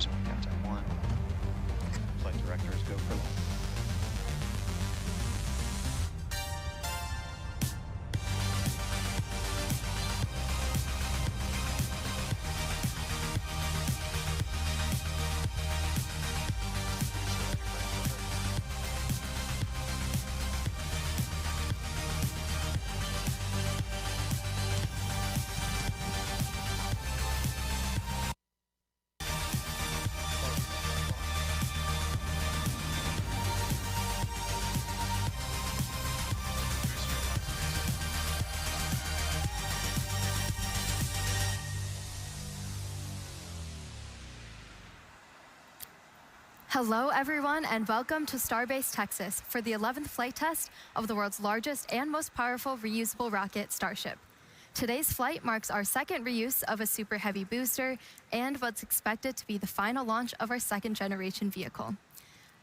boost when we count down 1. Flight directors go for launch. Hello, everyone, and welcome to Starbase, Texas for the 11th flight test of the world's largest and most powerful reusable rocket, Starship. Today's flight marks our second reuse of a Super Heavy booster and what's expected to be the final launch of our second-generation vehicle.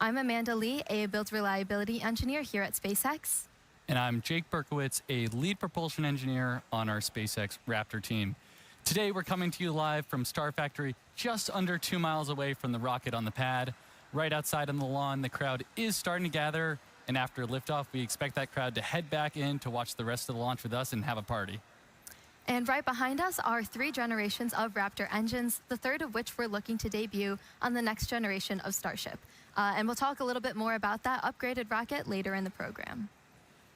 I'm Amanda Lee, a build reliability engineer here at SpaceX. And I'm Jake Berkowitz, a lead propulsion engineer on our SpaceX Raptor team. Today, we're coming to you live from Star Factory, just under 2 miles away from the rocket on the pad. Right outside on the lawn, the crowd is starting to gather, and after liftoff, we expect that crowd to head back in to watch the rest of the launch with us and have a party. And right behind us are 3 generations of Raptor engines, the third of which we're looking to debut on the next generation of Starship. And we'll talk a little bit more about that upgraded rocket later in the program.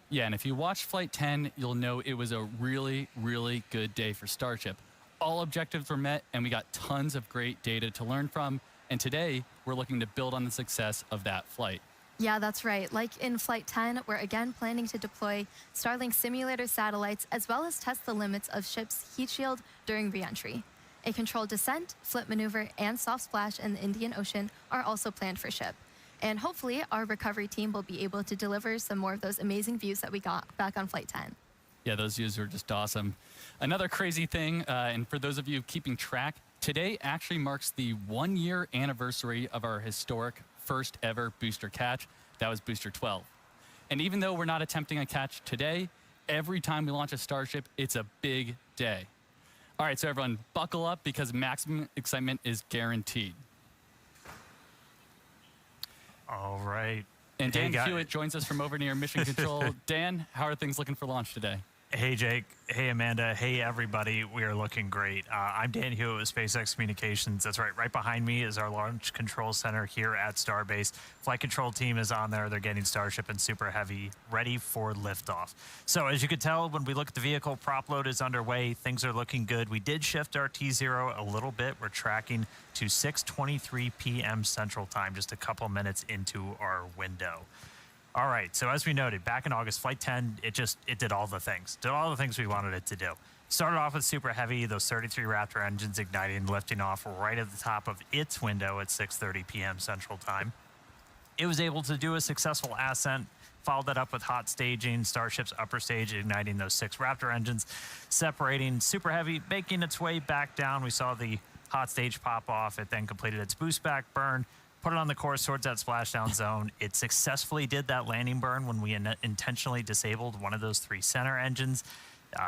Yeah, and if you watched Flight 10, you'll know it was a really, really good day for Starship. All objectives were met, and we got tons of great data to learn from. And today, we're looking to build on the success of that flight. Yeah, that's right. Like in Flight 10, we're again planning to deploy Starlink simulator satellites as well as test the limits of ship's heat shield during re-entry. A controlled descent, flip maneuver, and soft splash in the Indian Ocean are also planned for ship. And hopefully, our recovery team will be able to deliver some more of those amazing views that we got back on Flight 10. Yeah, those views are just awesome. Another crazy thing, and for those of you keeping track, today actually marks the 1-year anniversary of our historic first ever booster catch. That was Booster 12. And even though we're not attempting a catch today, every time we launch a Starship, it's a big day. All right, so everyone buckle up because maximum excitement is guaranteed. All right. And Dan Hewitt joins us from over near Mission Control. Dan, how are things looking for launch today? Hey, Jake. Hey, Amanda. Hey, everybody. We are looking great. I'm Dan Hewitt with SpaceX Communications. That's right. Right behind me is our Launch Control Center here at Starbase. Flight control team is on there. They're getting Starship and Super Heavy ready for liftoff. So as you can tell, when we look at the vehicle, prop load is underway. Things are looking good. We did shift our T0 a little bit. We're tracking to 6:23 p.m. Central Time, just a couple minutes into our window. All right, so as we noted, back in August, Flight 10, it did all the things. Did all the things we wanted it to do. Started off with Super Heavy, those 33 Raptor engines igniting and lifting off right at the top of its window at 6:30 p.m. Central Time. It was able to do a successful ascent, followed that up with hot staging, Starship's upper stage igniting those 6 Raptor engines, separating Super Heavy, making its way back down. We saw the hot stage pop off. It then completed its boost back burn, put it on the course towards that splashdown zone. It successfully did that landing burn when we intentionally disabled one of those 3 center engines.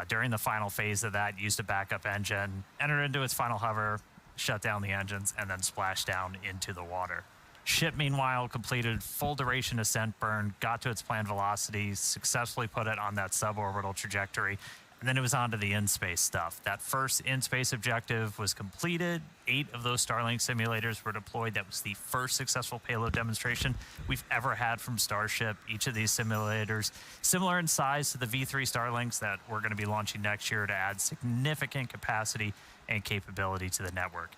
During the final phase of that, used a backup engine, entered into its final hover, shut down the engines, and then splashed down into the water. Ship, meanwhile, completed full duration ascent burn, got to its planned velocity, successfully put it on that suborbital trajectory, and then it was on to the in-space stuff. That first in-space objective was completed. 8 of those Starlink simulators were deployed. That was the first successful payload demonstration we've ever had from Starship. Each of these simulators, similar in size to the V3 Starlinks that we're going to be launching next year to add significant capacity and capability to the network.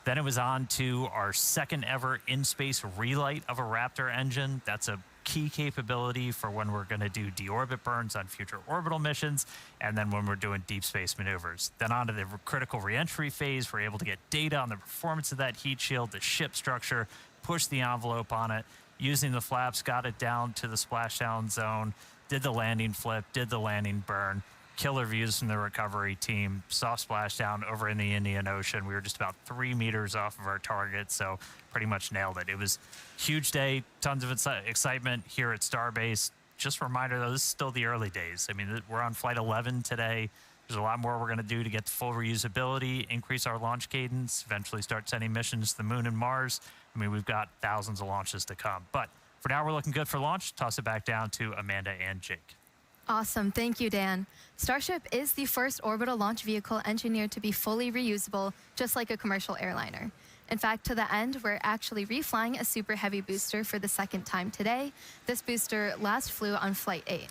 Then it was on to our second ever in-space relight of a Raptor engine. That's a key capability for when we're going to do deorbit burns on future orbital missions, and then when we're doing deep space maneuvers. Then on to the critical reentry phase, we're able to get data on the performance of that heat shield, the ship structure, push the envelope on it, using the flaps, got it down to the splashdown zone, did the landing flip, did the landing burn. Killer views from the recovery team, soft splashdown over in the Indian Ocean. We were just about 3 meters off of our target, so pretty much nailed it. It was a huge day, tons of excitement here at Starbase. Just a reminder, though, this is still the early days. I mean, we're on Flight 11 today. There's a lot more we're going to do to get full reusability, increase our launch cadence, eventually start sending missions to the moon and Mars. I mean, we've got thousands of launches to come. But for now, we're looking good for launch. Toss it back down to Amanda and Jake. Awesome. Thank you, Dan. Starship is the first orbital launch vehicle engineered to be fully reusable, just like a commercial airliner. In fact, to the end, we're actually reflying a Super Heavy booster for the second time today. This booster last flew on Flight 8.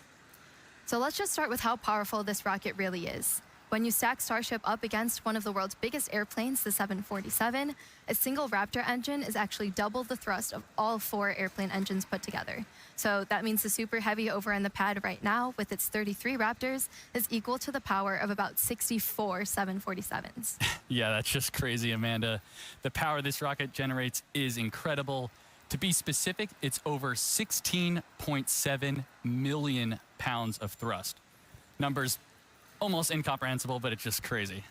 So let's just start with how powerful this rocket really is. When you stack Starship up against one of the world's biggest airplanes, the 747, a single Raptor engine is actually double the thrust of all 4 airplane engines put together. So that means the Super Heavy over on the pad right now, with its 33 Raptors, is equal to the power of about 64 747s. Yeah, that's just crazy, Amanda. The power this rocket generates is incredible. To be specific, it's over 16.7 million pounds of thrust. Numbers almost incomprehensible, but it's just crazy.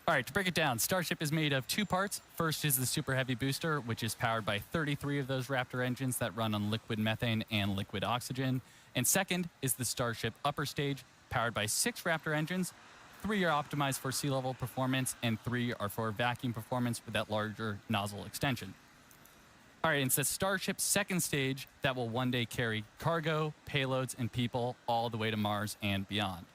All right, to break it down, Starship is made of 2 parts. First is the Super Heavy booster, which is powered by 33 of those Raptor engines that run on liquid methane and liquid oxygen. And second is the Starship upper stage, powered by 6 Raptor engines. 3 are optimized for sea level performance, and 3 are for vacuum performance with that larger nozzle extension. All right, it's the Starship's second stage that will one day carry cargo, payloads, and people all the way to Mars and beyond.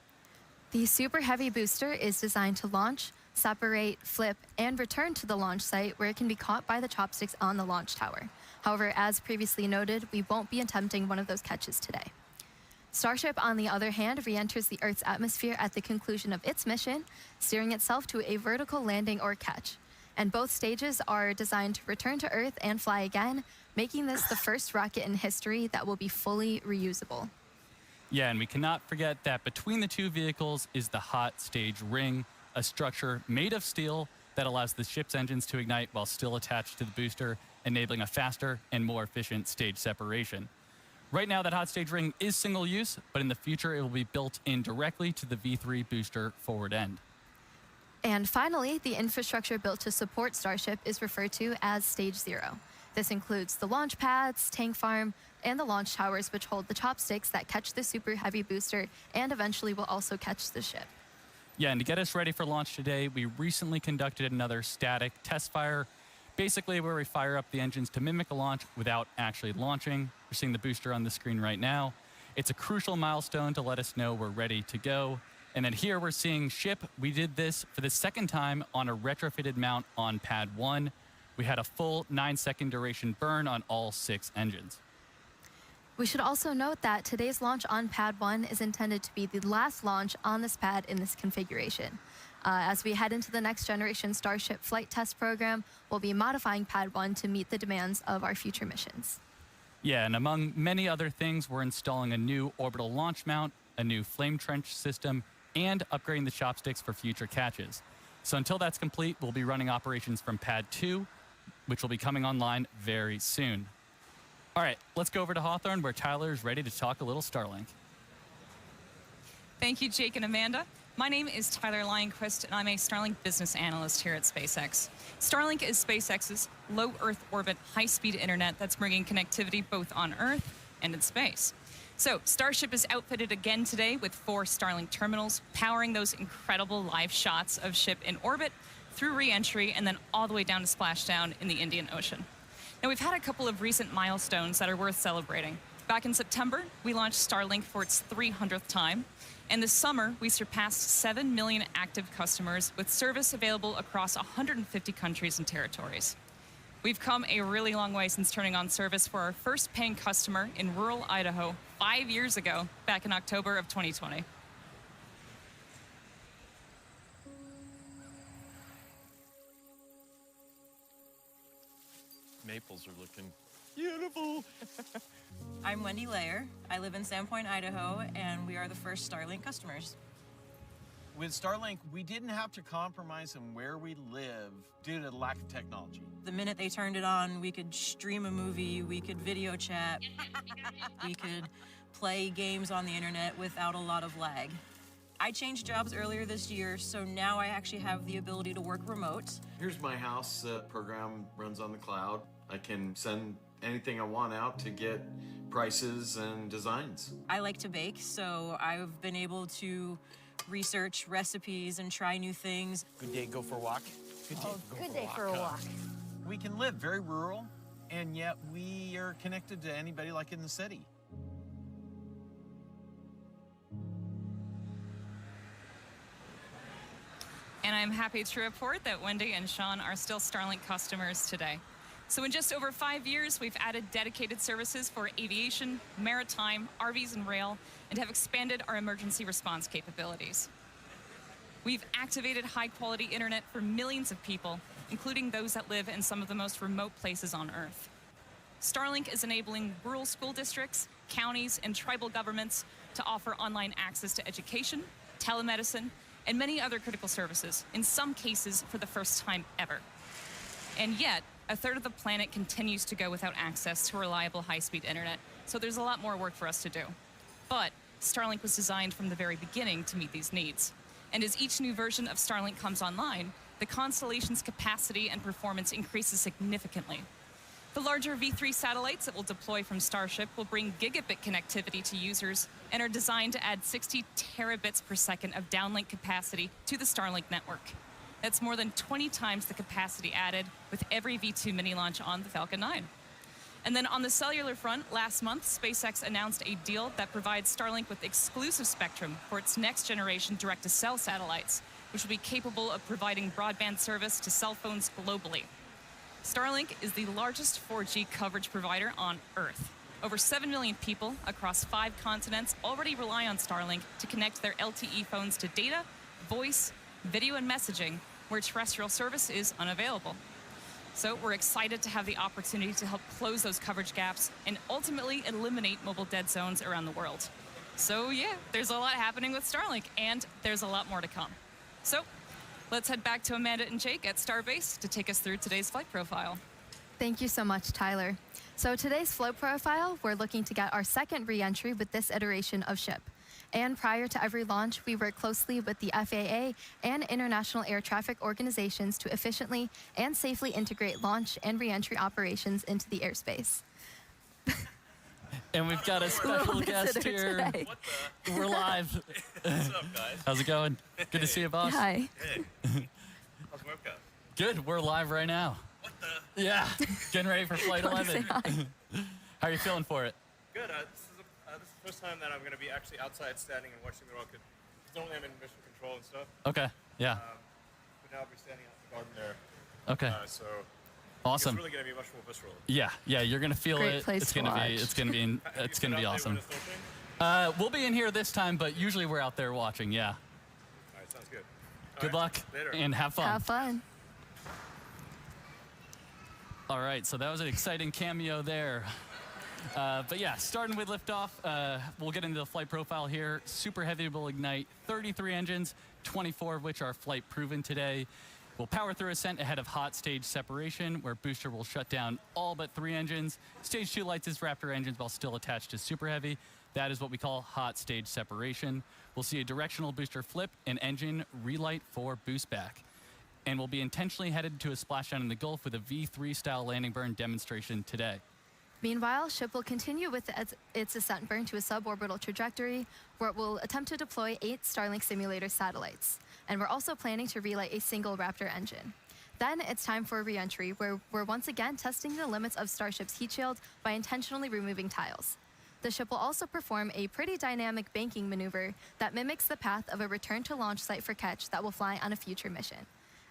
The Super Heavy booster is designed to launch, separate, flip, and return to the launch site where it can be caught by the chopsticks on the launch tower. However, as previously noted, we won't be attempting one of those catches today. Starship, on the other hand, re-enters the Earth's atmosphere at the conclusion of its mission, steering itself to a vertical landing or catch. And both stages are designed to return to Earth and fly again, making this the first rocket in history that will be fully reusable. Yeah, and we cannot forget that between the 2 vehicles is the hot stage ring, a structure made of steel that allows the ship's engines to ignite while still attached to the booster, enabling a faster and more efficient stage separation. Right now, that hot stage ring is single use, but in the future, it will be built in directly to the V3 booster forward end. And finally, the infrastructure built to support Starship is referred to as Stage 0. This includes the launch pads, tank farm, and the launch towers, which hold the chopsticks that catch the Super Heavy booster and eventually will also catch the ship. Yeah, and to get us ready for launch today, we recently conducted another static test fire, basically where we fire up the engines to mimic a launch without actually launching. You're seeing the booster on the screen right now. It's a crucial milestone to let us know we're ready to go. And then here we're seeing ship. We did this for the second time on a retrofitted mount on pad 1. We had a full 9-second duration burn on all 6 engines. We should also note that today's launch on pad 1 is intended to be the last launch on this pad in this configuration. As we head into the next generation Starship flight test program, we'll be modifying pad 1 to meet the demands of our future missions. Yeah, and among many other things, we're installing a new orbital launch mount, a new flame trench system, and upgrading the chopsticks for future catches. So until that's complete, we'll be running operations from pad 2, which will be coming online very soon. All right, let's go over to Hawthorne, where Tyler is ready to talk a little Starlink. Thank you, Jake and Amanda. My name is Tyler Lionquist, and I'm a Starlink business analyst here at SpaceX. Starlink is SpaceX's low Earth orbit, high-speed internet that's bringing connectivity both on Earth and in space. So Starship is outfitted again today with 4 Starlink terminals, powering those incredible live shots of ship in orbit, through re-entry, and then all the way down to splashdown in the Indian Ocean. Now, we've had a couple of recent milestones that are worth celebrating. Back in September, we launched Starlink for its 300th time. And this summer, we surpassed 7 million active customers with service available across 150 countries and territories. We've come a really long way since turning on service for our first paying customer in rural Idaho 5 years ago, back in October of 2020. Maples are looking beautiful. I'm Wendy Layer. I live in Sandpoint, Idaho, and we are the first Starlink customers. With Starlink, we didn't have to compromise on where we live due to the lack of technology. The minute they turned it on, we could stream a movie, we could video chat, we could play games on the internet without a lot of lag. I changed jobs earlier this year, so now I actually have the ability to work remote. Here's my house. Program runs on the cloud. I can send anything I want out to get prices and designs. I like to bake, so I've been able to research recipes and try new things. Good day, go for a walk. Good day for a walk. We can live very rural, and yet we are connected to anybody like in the city. And I'm happy to report that Wendy and Sean are still Starlink customers today. So in just over 5 years, we've added dedicated services for aviation, maritime, RVs, and rail, and have expanded our emergency response capabilities. We've activated high-quality internet for millions of people, including those that live in some of the most remote places on Earth. Starlink is enabling rural school districts, counties, and tribal governments to offer online access to education, telemedicine, and many other critical services, in some cases for the first time ever. And yet, a third of the planet continues to go without access to reliable high-speed internet, so there's a lot more work for us to do. But Starlink was designed from the very beginning to meet these needs. And as each new version of Starlink comes online, the constellation's capacity and performance increases significantly. The larger V3 satellites that will deploy from Starship will bring gigabit connectivity to users and are designed to add 60 terabits per second of downlink capacity to the Starlink network. That's more than 20 times the capacity added with every V2 mini launch on the Falcon 9. And then on the cellular front, last month, SpaceX announced a deal that provides Starlink with exclusive spectrum for its next generation direct-to-cell satellites, which will be capable of providing broadband service to cell phones globally. Starlink is the largest 4G coverage provider on Earth. Over 7 million people across 5 continents already rely on Starlink to connect their LTE phones to data, voice, video, and messaging, where terrestrial service is unavailable. So we're excited to have the opportunity to help close those coverage gaps and ultimately eliminate mobile dead zones around the world. So yeah, there's a lot happening with Starlink, and there's a lot more to come. So let's head back to Amanda and Jake at Starbase to take us through today's flight profile. Thank you so much, Tyler. So today's float profile, we're looking to get our second re-entry with this iteration of ship. And prior to every launch, we work closely with the FAA and international air traffic organizations to efficiently and safely integrate launch and re-entry operations into the airspace. And we've got a special guest here. Today. We're live. What's up, guys? How's it going? Good to see you, boss. Hi. Hey. How's webcam? Good. We're live right now. What the? Yeah. Getting ready for Flight Come say 11. hi. How are you feeling for it? Good. This is the first time that I'm going to be actually outside standing and watching the rocket. Because normally I'm in mission control and stuff. Okay. Yeah. But now I'll be standing out in the garden there. Okay. So Awesome. it's really going to be much more visceral. Yeah. Yeah. You're gonna feel Great it. place It's to gonna watch. be. It's gonna be. It's gonna be awesome. All We'll be in here this time, but usually we're out there watching. Yeah. right, sounds good. Good luck Later. and have fun. Have fun. All right, so that was an exciting cameo there. But yeah, starting with liftoff, we'll get into the flight profile here. Super Heavy will ignite 33 engines, 24 of which are flight proven today. We'll power through ascent ahead of hot stage separation, where booster will shut down all but 3 engines. Stage 2 lights as Raptor engines while still attached to Super Heavy. That is what we call hot stage separation. We'll see a directional booster flip and engine relight for boost back. And we'll be intentionally headed to a splashdown in the Gulf with a V3 style landing burn demonstration today. Meanwhile, ship will continue with its ascent burn to a suborbital trajectory, where it will attempt to deploy 8 Starlink simulator satellites. And we're also planning to relight a single Raptor engine. Then it's time for a re-entry, where we're once again testing the limits of Starship's heat shield by intentionally removing tiles. The ship will also perform a pretty dynamic banking maneuver that mimics the path of a return to launch site for Ketch that will fly on a future mission.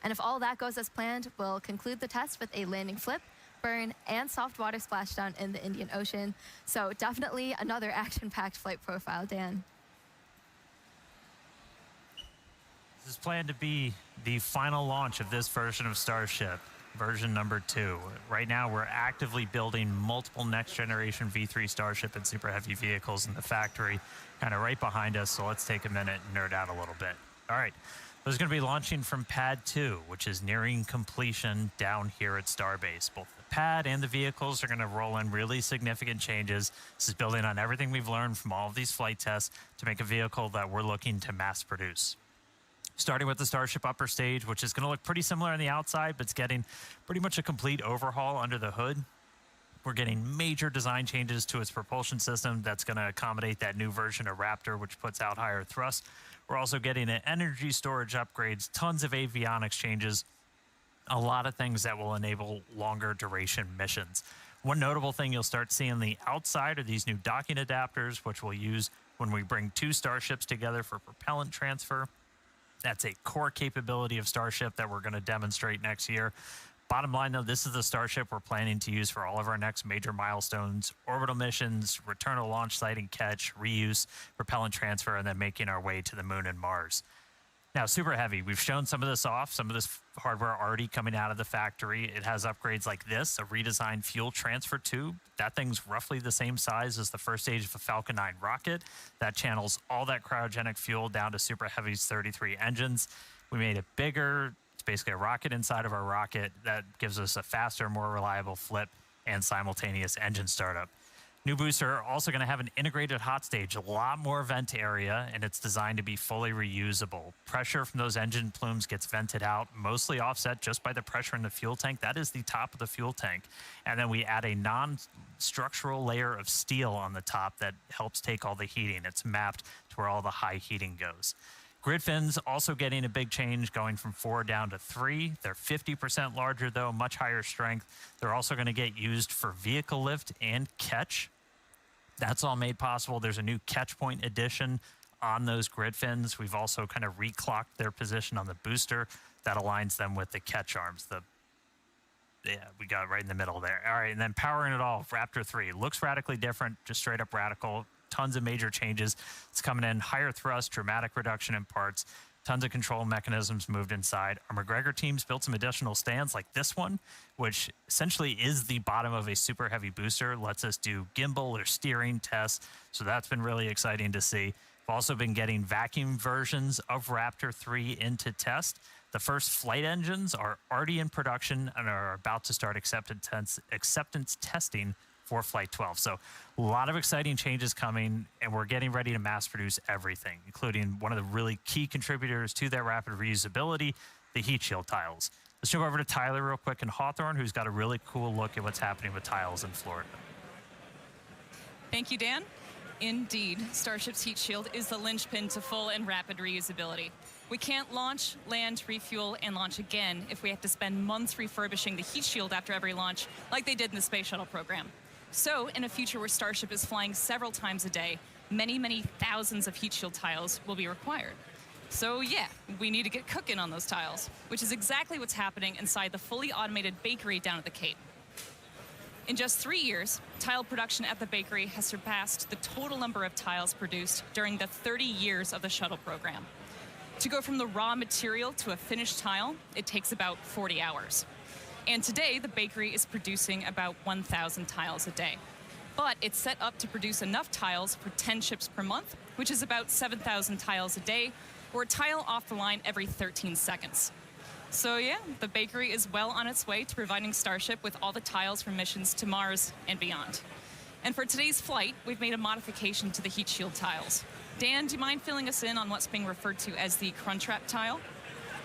And if all that goes as planned, we'll conclude the test with a landing flip, burn, and soft water splashdown in the Indian Ocean. So definitely another action-packed flight profile, Dan. This is planned to be the final launch of this version of Starship, version number 2. Right now, we're actively building multiple next-generation V3 Starship and Super Heavy vehicles in the factory, kind of right behind us, so let's take a minute and nerd out a little bit. All right. Those are going to be launching from Pad 2, which is nearing completion down here at Starbase. Both the pad and the vehicles are going to roll in really significant changes. This is building on everything we've learned from all of these flight tests to make a vehicle that we're looking to mass produce. Starting with the Starship upper stage, which is going to look pretty similar on the outside, but it's getting pretty much a complete overhaul under the hood. We're getting major design changes to its propulsion system that's going to accommodate that new version of Raptor, which puts out higher thrust. We're also getting an energy storage upgrades, tons of avionics changes, a lot of things that will enable longer duration missions. One notable thing you'll start seeing on the outside are these new docking adapters, which we'll use when we bring two Starships together for propellant transfer. That's a core capability of Starship that we're going to demonstrate next year. Bottom line, though, this is the Starship we're planning to use for all of our next major milestones: orbital missions, return to launch site and catch, reuse, propellant transfer, and then making our way to the moon and Mars. Now, super heavy. We've shown some of this off, some of this hardware already coming out of the factory. It has upgrades like this, a redesigned fuel transfer tube. That thing's roughly the same size as the first stage of a Falcon 9 rocket. That channels all that cryogenic fuel down to Super Heavy's 33 engines. We made it bigger. It's basically a rocket inside of our rocket that gives us a faster, more reliable flip and simultaneous engine startup. New booster also going to have an integrated hot stage, a lot more vent area, and it's designed to be fully reusable. Pressure from those engine plumes gets vented out, mostly offset just by the pressure in the fuel tank. That is the top of the fuel tank. And then we add a non-structural layer of steel on the top that helps take all the heating. It's mapped to where all the high heating goes. Grid fins also getting a big change, going from 4 down to 3. They're 50% larger, though, much higher strength. They're also going to get used for vehicle lift and catch. That's all made possible. There's a new catch point addition on those grid fins. We've also kind of reclocked their position on the booster. That aligns them with the catch arms. We got it right in the middle there. All right, and then powering it all, Raptor 3. Looks radically different, just straight up radical. Tons of major changes. It's coming in higher thrust, dramatic reduction in parts, tons of control mechanisms moved inside. Our McGregor teams built some additional stands like this one, which essentially is the bottom of a super heavy booster. Lets us do gimbal or steering tests. So that's been really exciting to see. We've also been getting vacuum versions of Raptor 3 into test. The first flight engines are already in production and are about to start acceptance testing for Flight 12. So a lot of exciting changes coming, and we're getting ready to mass produce everything, including one of the really key contributors to that rapid reusability, the heat shield tiles. Let's jump over to Tyler real quick in Hawthorne, who's got a really cool look at what's happening with tiles in Florida. Thank you, Dan. Indeed, Starship's heat shield is the linchpin to full and rapid reusability. We can't launch, land, refuel, and launch again if we have to spend months refurbishing the heat shield after every launch, like they did in the Space Shuttle program. So, in a future where Starship is flying several times a day, many, many thousands of heat shield tiles will be required. So yeah, we need to get cooking on those tiles, which is exactly what's happening inside the fully automated bakery down at the Cape. In just 3 years, tile production at the bakery has surpassed the total number of tiles produced during the 30 years of the shuttle program. To go from the raw material to a finished tile, it takes about 40 hours. And today, the bakery is producing about 1,000 tiles a day. But it's set up to produce enough tiles for 10 ships per month, which is about 7,000 tiles a day, or a tile off the line every 13 seconds. So yeah, the bakery is well on its way to providing Starship with all the tiles for missions to Mars and beyond. And for today's flight, we've made a modification to the heat shield tiles. Dan, do you mind filling us in on what's being referred to as the Crunchwrap tile?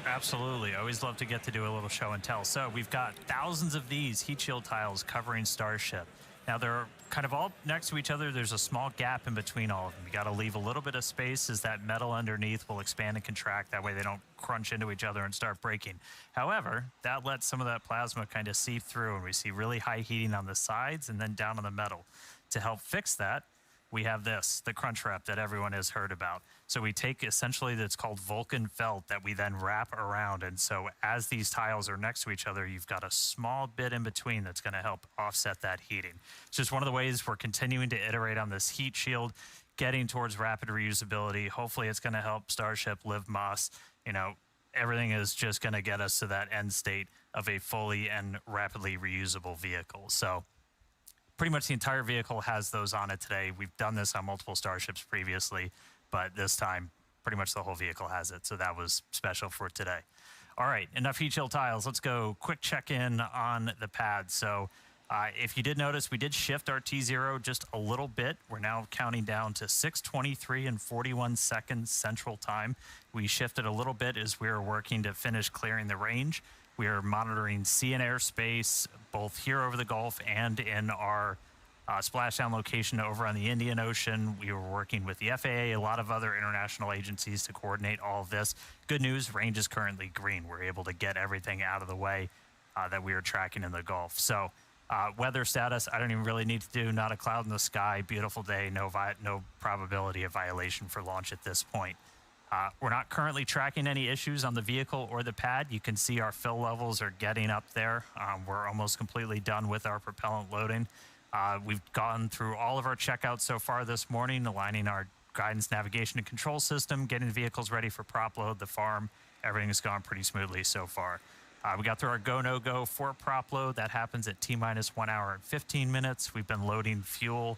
Absolutely. I always love to get to do a little show and tell. So we've got thousands of these heat shield tiles covering Starship. Now they're kind of all next to each other. There's a small gap in between all of them. You got to leave a little bit of space as that metal underneath will expand and contract. That way they don't crunch into each other and start breaking. However, that lets some of that plasma kind of seep through, and we see really high heating on the sides and then down on the metal. To help fix that, we have this, the crunch wrap that everyone has heard about. So we take essentially that's called Vulcan felt that we then wrap around. And so as these tiles are next to each other, you've got a small bit in between that's going to help offset that heating. It's just one of the ways we're continuing to iterate on this heat shield, getting towards rapid reusability. Hopefully it's going to help Starship live Moss. You know, everything is just going to get us to that end state of a fully and rapidly reusable vehicle. So pretty much the entire vehicle has those on it today. We've done this on multiple Starships previously, but this time pretty much the whole vehicle has it. So that was special for today. All right, enough heat shield tiles. Let's go quick check-in on the pad. So if you did notice, we did shift our T0 just a little bit. We're now counting down to 6:23 and 41 seconds Central Time. We shifted a little bit as we were working to finish clearing the range. We are monitoring sea and airspace, both here over the Gulf and in our splashdown location over on the Indian Ocean. We were working with the FAA, a lot of other international agencies to coordinate all of this. Good news, range is currently green. We're able to get everything out of the way that we are tracking in the Gulf. So weather status, I don't even really need to do, not a cloud in the sky, beautiful day, no probability of violation for launch at this point. We're not currently tracking any issues on the vehicle or the pad. You can see our fill levels are getting up there. We're almost completely done with our propellant loading. We've gone through all of our checkouts so far this morning, aligning our guidance, navigation, and control system, getting the vehicles ready for prop load, the farm. Everything has gone pretty smoothly so far. We got through our go, no go for prop load. That happens at T-minus 1 hour and 15 minutes. We've been loading fuel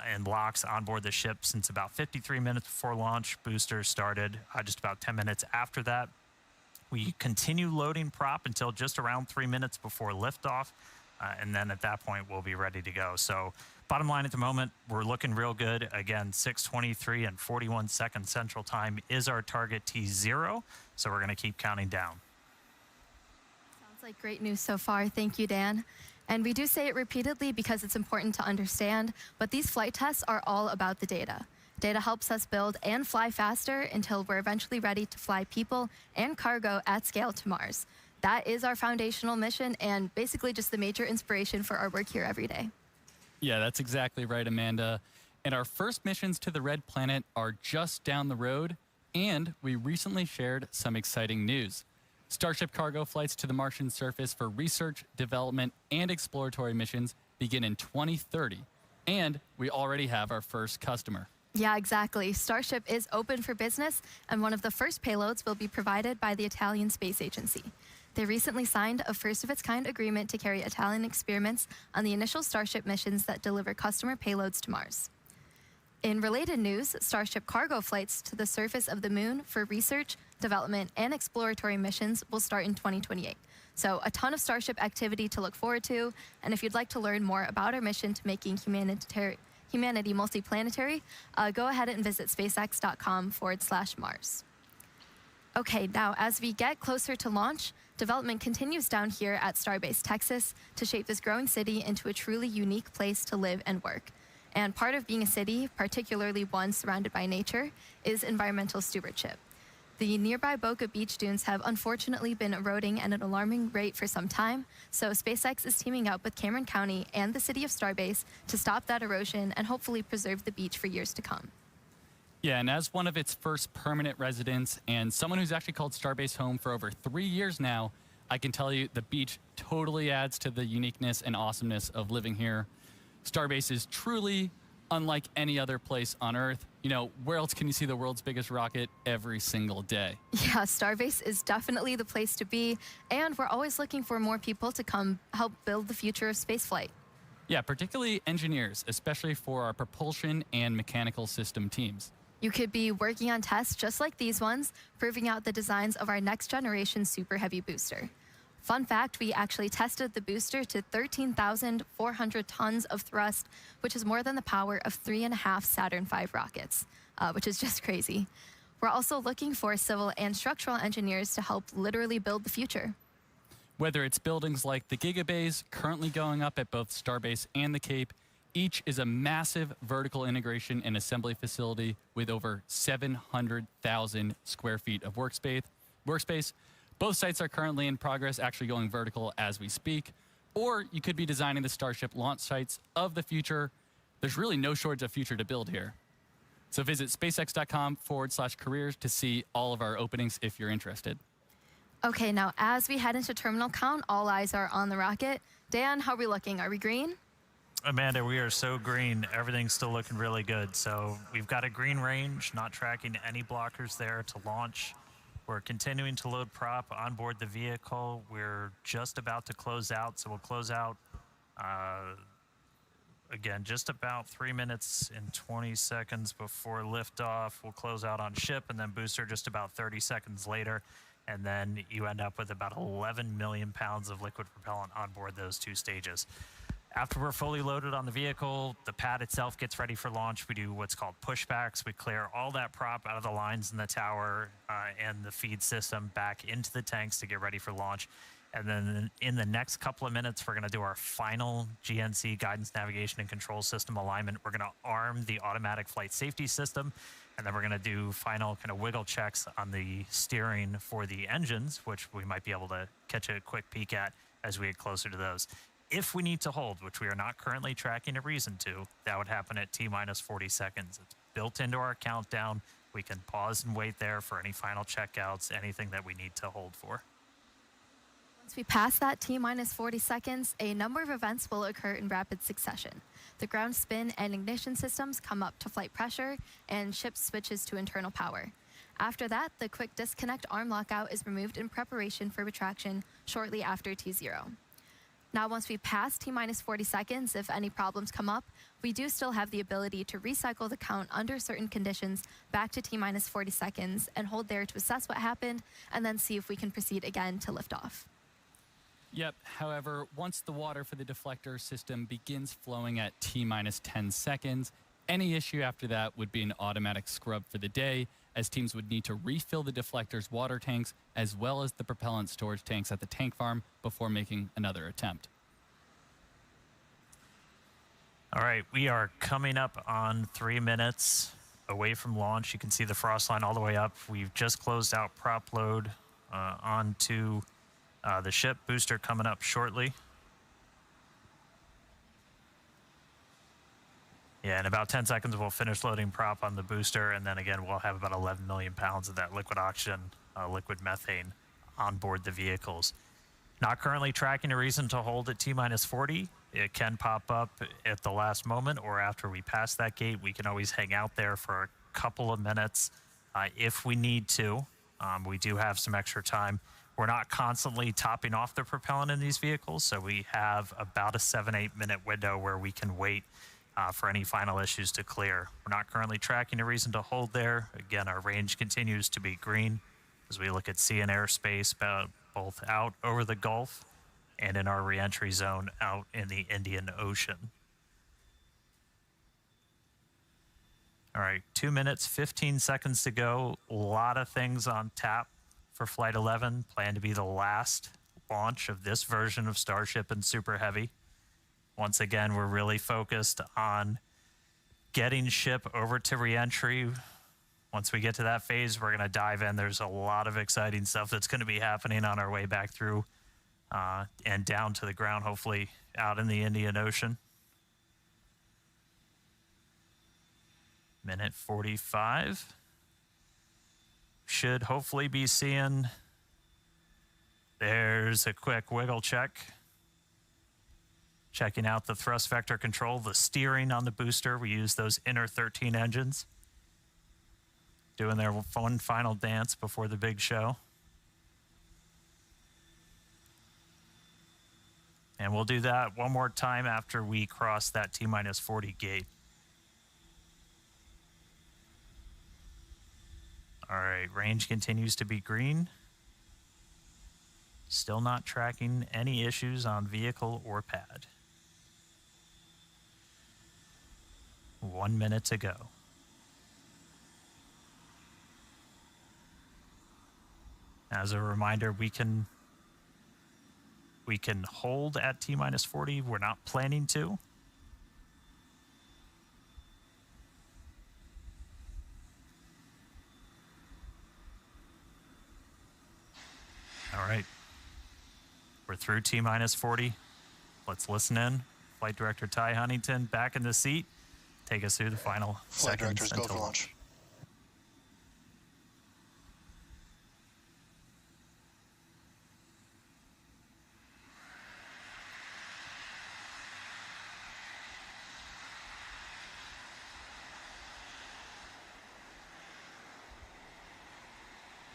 and locks on board the ship since about 53 minutes before launch. Booster started just about 10 minutes after that. We continue loading prop until just around 3 minutes before liftoff. And then at that point, we'll be ready to go. So bottom line at the moment, we're looking real good. Again, 6:23 and 41 seconds Central Time is our target T0. So we're going to keep counting down. Sounds like great news so far. Thank you, Dan. And we do say it repeatedly because it's important to understand, but these flight tests are all about the data. Data helps us build and fly faster until we're eventually ready to fly people and cargo at scale to Mars. That is our foundational mission and basically just the major inspiration for our work here every day. Yeah, that's exactly right, Amanda. And our first missions to the Red Planet are just down the road, and we recently shared some exciting news. Starship cargo flights to the Martian surface for research, development, and exploratory missions begin in 2030, and we already have our first customer. Yeah, exactly. Starship is open for business, and one of the first payloads will be provided by the Italian Space Agency. They recently signed a first-of-its-kind agreement to carry Italian experiments on the initial Starship missions that deliver customer payloads to Mars. In related news, Starship cargo flights to the surface of the Moon for research, development, and exploratory missions will start in 2028. So a ton of Starship activity to look forward to, and if you'd like to learn more about our mission to making humanity multiplanetary, go ahead and visit spacex.com/Mars. Okay, now as we get closer to launch, development continues down here at Starbase, Texas, to shape this growing city into a truly unique place to live and work. And part of being a city, particularly one surrounded by nature, is environmental stewardship. The nearby Boca Beach dunes have unfortunately been eroding at an alarming rate for some time, so SpaceX is teaming up with Cameron County and the city of Starbase to stop that erosion and hopefully preserve the beach for years to come. Yeah, and as one of its first permanent residents and someone who's actually called Starbase home for over 3 years now, I can tell you the beach totally adds to the uniqueness and awesomeness of living here. Starbase is truly unlike any other place on Earth. You know, where else can you see the world's biggest rocket every single day? Yeah, Starbase is definitely the place to be, and we're always looking for more people to come help build the future of spaceflight. Yeah, particularly engineers, especially for our propulsion and mechanical system teams. You could be working on tests just like these ones, proving out the designs of our next generation Super Heavy booster. Fun fact, we actually tested the booster to 13,400 tons of thrust, which is more than the power of 3.5 Saturn V rockets, which is just crazy. We're also looking for civil and structural engineers to help literally build the future. Whether it's buildings like the Gigabays currently going up at both Starbase and the Cape, each is a massive vertical integration and assembly facility with over 700,000 square feet of workspace. Both sites are currently in progress, actually going vertical as we speak. Or you could be designing the Starship launch sites of the future. There's really no shortage of future to build here. So visit spacex.com/careers to see all of our openings if you're interested. Okay, now as we head into terminal count, all eyes are on the rocket. Dan, how are we looking? Are we green? Amanda, we are so green. Everything's still looking really good. So we've got a green range, not tracking any blockers there to launch. We're continuing to load prop on board the vehicle. We're just about to close out, so we'll close out, again, just about 3 minutes and 20 seconds before liftoff. We'll close out on ship, and then booster just about 30 seconds later. And then you end up with about 11 million pounds of liquid propellant on board those two stages. After we're fully loaded on the vehicle, the pad itself gets ready for launch. We do what's called pushbacks. We clear all that prop out of the lines in the tower and the feed system back into the tanks to get ready for launch. And then in the next couple of minutes, we're going to do our final GNC guidance, navigation, and control system alignment. We're going to arm the automatic flight safety system, and then we're going to do final kind of wiggle checks on the steering for the engines, which we might be able to catch a quick peek at as we get closer to those. If we need to hold, which we are not currently tracking a reason to, that would happen at T-minus 40 seconds. It's built into our countdown. We can pause and wait there for any final checkouts, anything that we need to hold for. Once we pass that T-minus 40 seconds, a number of events will occur in rapid succession. The ground spin and ignition systems come up to flight pressure, and ship switches to internal power. After that, the quick disconnect arm lockout is removed in preparation for retraction shortly after T0. Now, once we pass T-minus 40 seconds, if any problems come up, we do still have the ability to recycle the count under certain conditions back to T-minus 40 seconds and hold there to assess what happened and then see if we can proceed again to liftoff. Yep. However, once the water for the deflector system begins flowing at T-minus 10 seconds, any issue after that would be an automatic scrub for the day, as teams would need to refill the deflector's water tanks as well as the propellant storage tanks at the tank farm before making another attempt. All right, we are coming up on 3 minutes away from launch. You can see the frost line all the way up. We've just closed out prop load onto the ship. Booster coming up shortly. Yeah, in about 10 seconds, we'll finish loading prop on the booster, and then again, we'll have about 11 million pounds of that liquid oxygen, liquid methane on board the vehicles. Not currently tracking a reason to hold at T-minus 40. It can pop up at the last moment, or after we pass that gate. We can always hang out there for a couple of minutes if we need to. We do have some extra time. We're not constantly topping off the propellant in these vehicles, so we have about a 7-8 minute window where we can wait for any final issues to clear. We're not currently tracking a reason to hold there. Again, our range continues to be green as we look at sea and airspace both out over the Gulf and in our reentry zone out in the Indian Ocean. All right, 2 minutes, 15 seconds to go. A lot of things on tap for Flight 11. Planned to be the last launch of this version of Starship and Super Heavy. Once again, we're really focused on getting ship over to reentry. Once we get to that phase, we're going to dive in. There's a lot of exciting stuff that's going to be happening on our way back through and down to the ground, hopefully out in the Indian Ocean. Minute 45. Should hopefully be seeing. There's a quick wiggle check. Checking out the thrust vector control, the steering on the booster. We use those inner 13 engines. Doing their one final dance before the big show. And we'll do that one more time after we cross that T-minus 40 gate. All right, range continues to be green. Still not tracking any issues on vehicle or pad. 1 minute to go. As a reminder, we can hold at T-minus 40. We're not planning to. All right. We're through T-minus 40. Let's listen in. Flight Director Ty Huntington back in the seat. Take us through the final Flight seconds Directors go until for launch.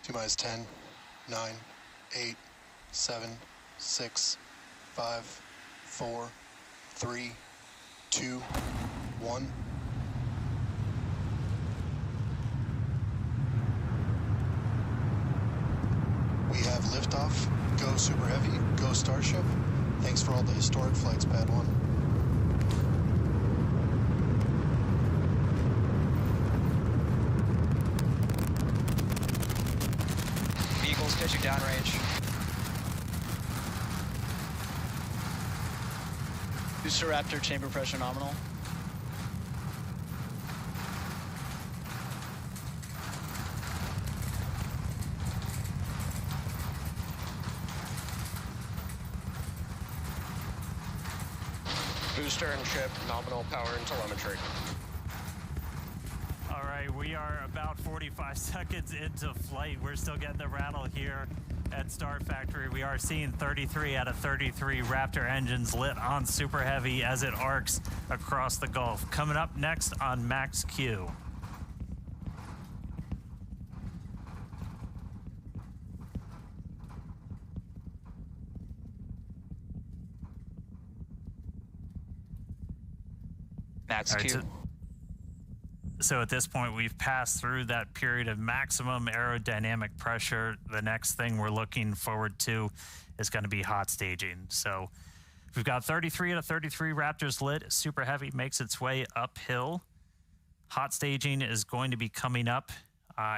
T-minus 10, 9, 8, 7, 6, 5, 4, 3, 2, 1. We have liftoff. Go Super Heavy. Go Starship. Thanks for all the historic flights, Pad 1. Booster Raptor chamber pressure nominal. Booster and ship, nominal power and telemetry. All right, we are about 45 seconds into flight. We're still getting the rattle here at Star Factory. We are seeing 33 out of 33 Raptor engines lit on Super Heavy as it arcs across the Gulf. Coming up next on Max Q. Max Q. So at this point, we've passed through that period of maximum aerodynamic pressure. The next thing we're looking forward to is going to be hot staging. So we've got 33 out of 33 Raptors lit. Super Heavy makes its way uphill. Hot staging is going to be coming up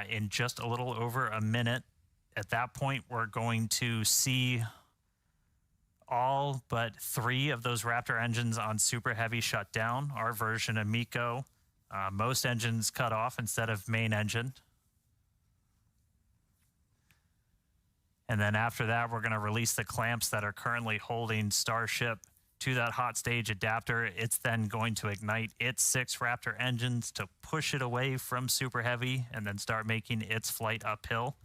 in just a little over a minute. At that point, we're going to see all but 3 of those Raptor engines on Super Heavy shut down. Our version of MECO. Most engines cut off instead of main engine. And then after that, we're going to release the clamps that are currently holding Starship to that hot stage adapter. It's then going to ignite its 6 Raptor engines to push it away from Super Heavy and then start making its flight uphill.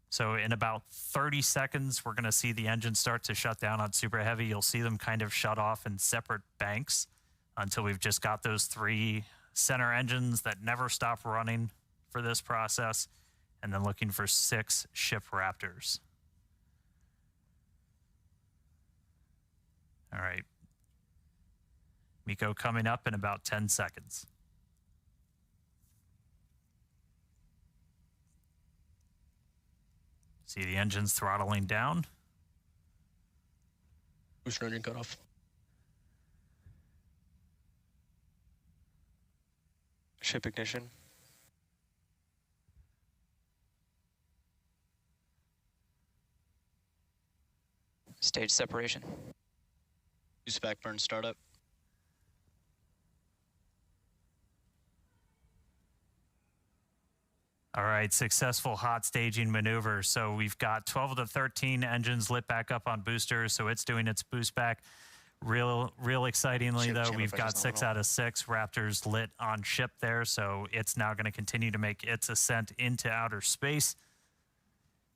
So in about 30 seconds, we're going to see the engines start to shut down on Super Heavy. You'll see them kind of shut off in separate banks until we've just got those 3 center engines that never stop running for this process, and then looking for 6 ship Raptors. All right. MECO coming up in about 10 seconds. See the engines throttling down. Booster engine cut off. Ship ignition. Stage separation. Boost back burn startup. All right, successful hot staging maneuver. So we've got 12 of the 13 engines lit back up on boosters, so it's doing its boost back. Real excitingly, though, we've got 6 out of 6 Raptors lit on ship there, so it's now going to continue to make its ascent into outer space.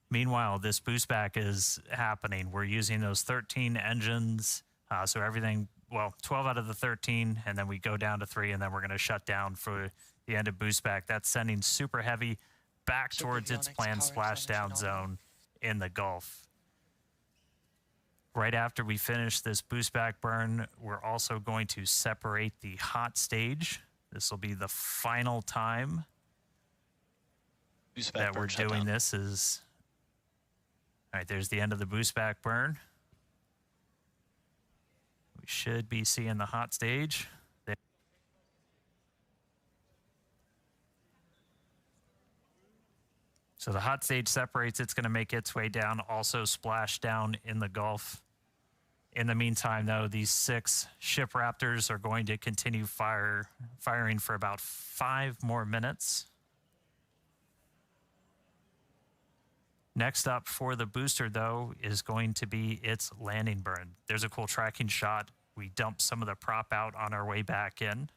Meanwhile, this boost back is happening. We're using those 13 engines, so everything, well, 12 out of the 13, and then we go down to 3, and then we're going to shut down for the end of boost back. That's sending Super Heavy back towards its planned splashdown zone in the Gulf. Right after we finish this boost back burn, we're also going to separate the hot stage. This will be the final time that we're doing this. Is all right, there's the end of the boost back burn. We should be seeing the hot stage. So the hot stage separates. It's going to make its way down, also splash down in the Gulf. In the meantime, though, these 6 ship Raptors are going to continue firing for about 5 more minutes. Next up for the booster, though, is going to be its landing burn. There's a cool tracking shot. We dumped some of the prop out on our way back in.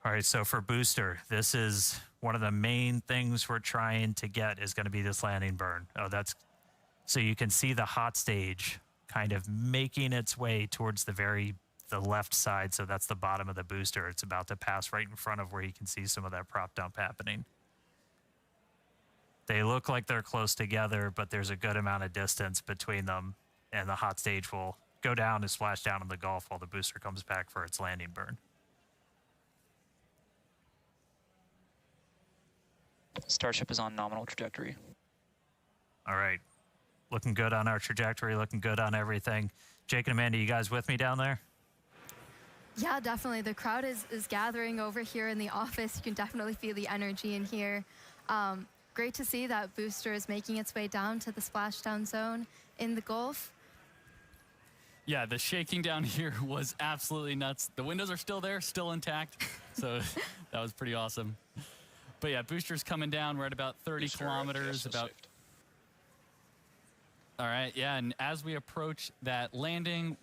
All right, so for booster, this is one of the main things we're trying to get is going to be this landing burn. Oh, that's so you can see the hot stage kind of making its way towards the left side. So that's the bottom of the booster. It's about to pass right in front of where you can see some of that prop dump happening. They look like they're close together, but there's a good amount of distance between them, and the hot stage will go down and splash down in the Gulf while the booster comes back for its landing burn. Starship is on nominal trajectory. All right. Looking good on our trajectory, looking good on everything. Jake and Amanda, you guys with me down there? Yeah, definitely. The crowd is gathering over here in the office. You can definitely feel the energy in here. Great to see that booster is making its way down to the splashdown zone in the Gulf. Yeah, the shaking down here was absolutely nuts. The windows are still there, still intact. So that was pretty awesome. But yeah, booster's coming down. We're at about 30 kilometers. All right, yeah, and as we approach that landing,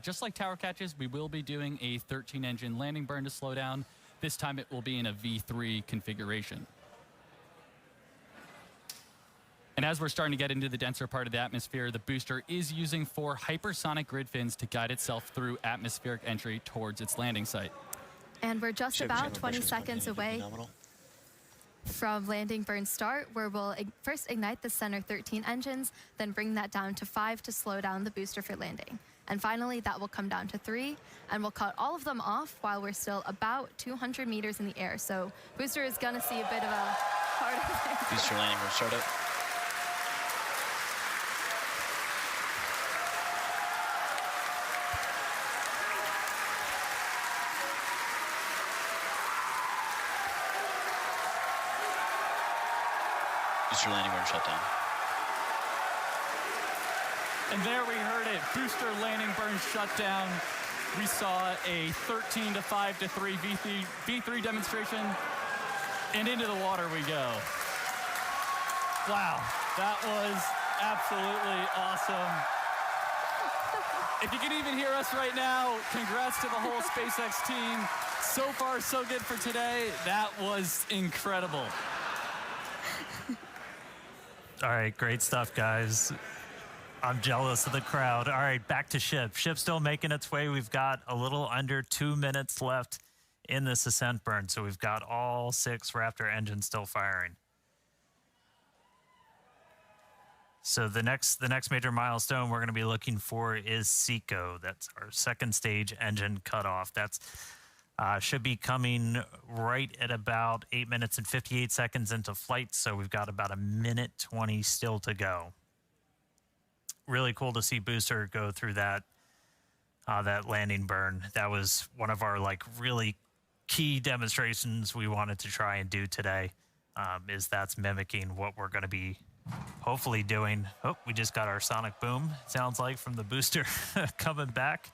just like tower catches, we will be doing a 13-engine landing burn to slow down. This time it will be in a V3 configuration. And as we're starting to get into the denser part of the atmosphere, the booster is using 4 hypersonic grid fins to guide itself through atmospheric entry towards its landing site. And we're just about 20 seconds away from landing burn start, where we'll first ignite the center 13 engines, then bring that down to 5 to slow down the booster for landing. And finally, that will come down to 3, and we'll cut all of them off while we're still about 200 meters in the air. So booster is gonna see a bit of a harder thing. Booster landing burn startup. Booster landing burn shutdown. And there we heard it, booster landing burn shutdown. We saw a 13 to 5 to 3 V3 demonstration, and into the water we go. Wow, that was absolutely awesome. If you can even hear us right now, congrats to the whole SpaceX team. So far, so good for today. That was incredible. All right, great stuff, guys. I'm jealous of the crowd. All right, back to ship. Ship's still making its way. We've got a little under 2 minutes left in this ascent burn, so we've got all 6 Raptor engines still firing. So the next major milestone we're going to be looking for is SECO. That's our second stage engine cutoff. That's should be coming right at about 8 minutes and 58 seconds into flight. So we've got about 1:20 still to go. Really cool to see booster go through that landing burn. That was one of our really key demonstrations we wanted to try and do today. That's mimicking what we're going to be hopefully doing. Oh, we just got our sonic boom, sounds like, from the booster coming back.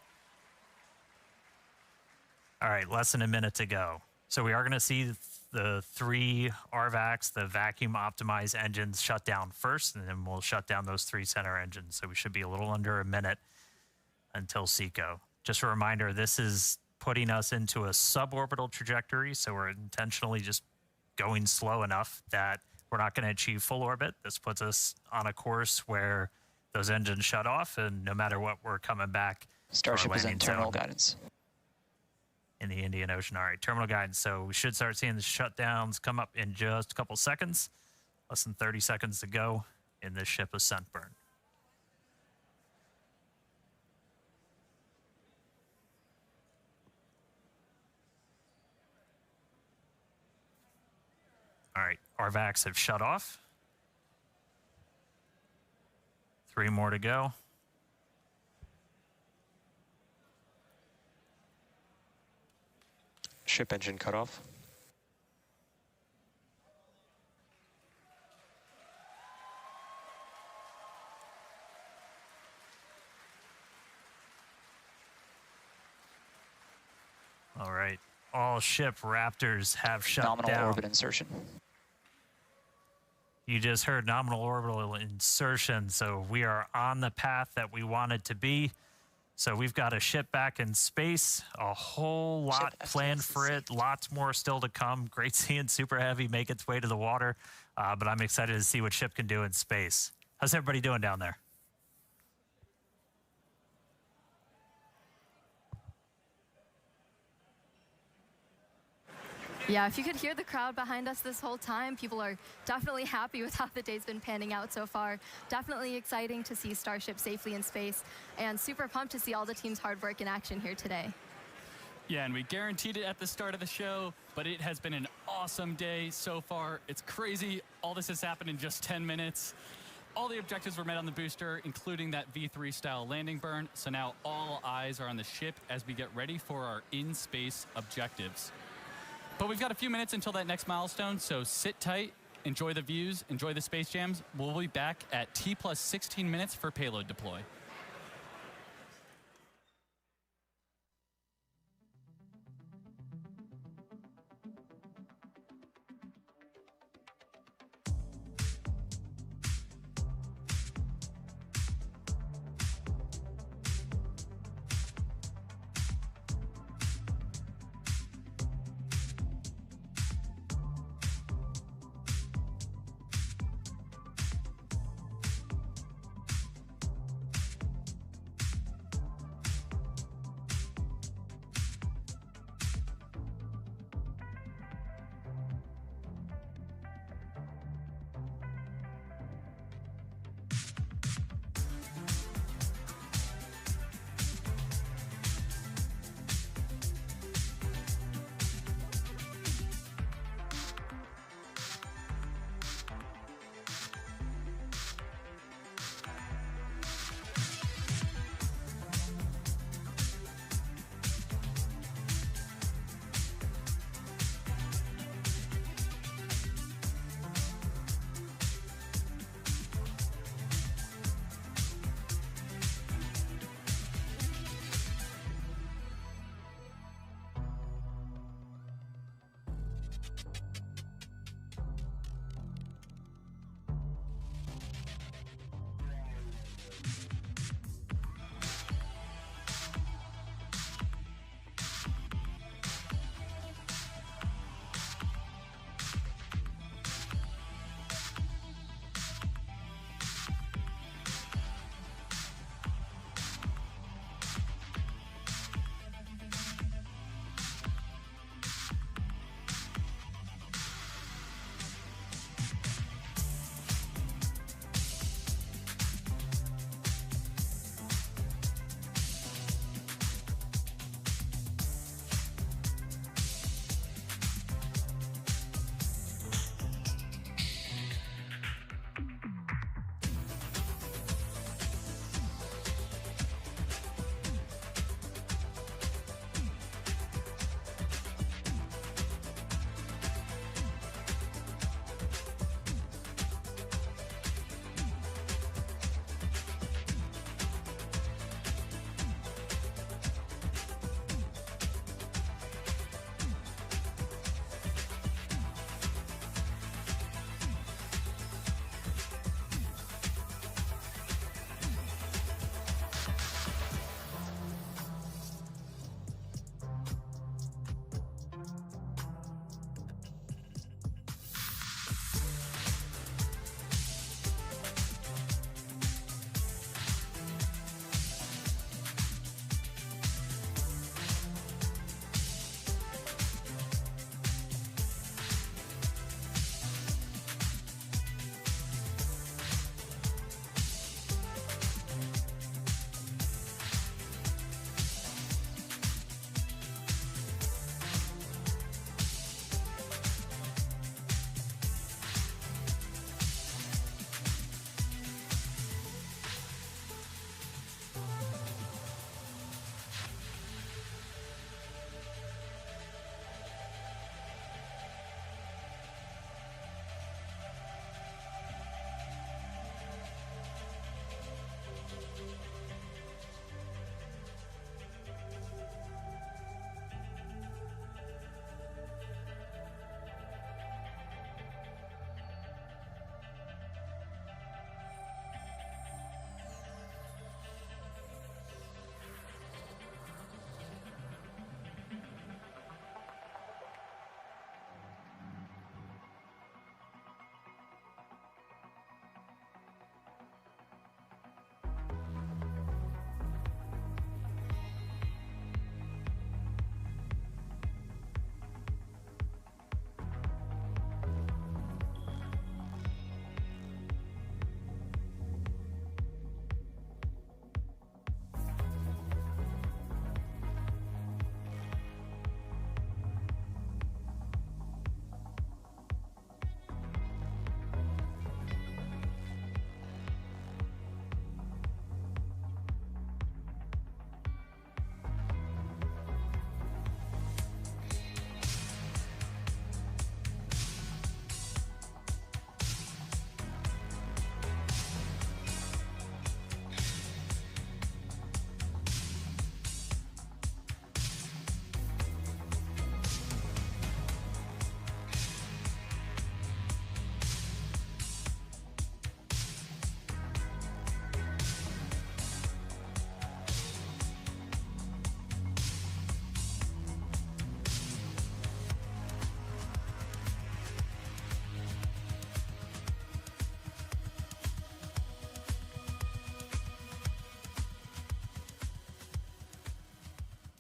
All right, less than a minute to go. So we are going to see the 3 RVACs, the vacuum optimized engines, shut down first, and then we'll shut down those 3 center engines. So we should be a little under a minute until SECO. Just a reminder, this is putting us into a suborbital trajectory, so we're intentionally just going slow enough that we're not going to achieve full orbit. This puts us on a course where those engines shut off, and no matter what, we're coming back. Starship is in terminal guidance. In the Indian Ocean. All right, terminal guidance. So we should start seeing the shutdowns come up in just a couple seconds. Less than 30 seconds to go in this ship ascent burn. All right, RVACs have shut off. 3 more to go. Ship engine cutoff. All right, all ship Raptors have shut Nominal down. orbit insertion. You just heard nominal orbital insertion, so we are on the path that we wanted to be. So we've got a ship back in space, a whole lot planned for it, lots more still to come. Great seeing Super Heavy make its way to the water, but I'm excited to see what ship can do in space. How's everybody doing down there? Yeah, if you could hear the crowd behind us this whole time, people are definitely happy with how the day's been panning out so far. Definitely exciting to see Starship safely in space, and super pumped to see all the team's hard work in action here today. Yeah, and we guaranteed it at the start of the show, but it has been an awesome day so far. It's crazy. All this has happened in just 10 minutes. All the objectives were met on the booster, including that V3 style landing burn. So now all eyes are on the ship as we get ready for our in-space objectives. But we've got a few minutes until that next milestone, so sit tight Enjoy the views, enjoy the space jams. We'll be back at T plus 16 minutes for payload deploy.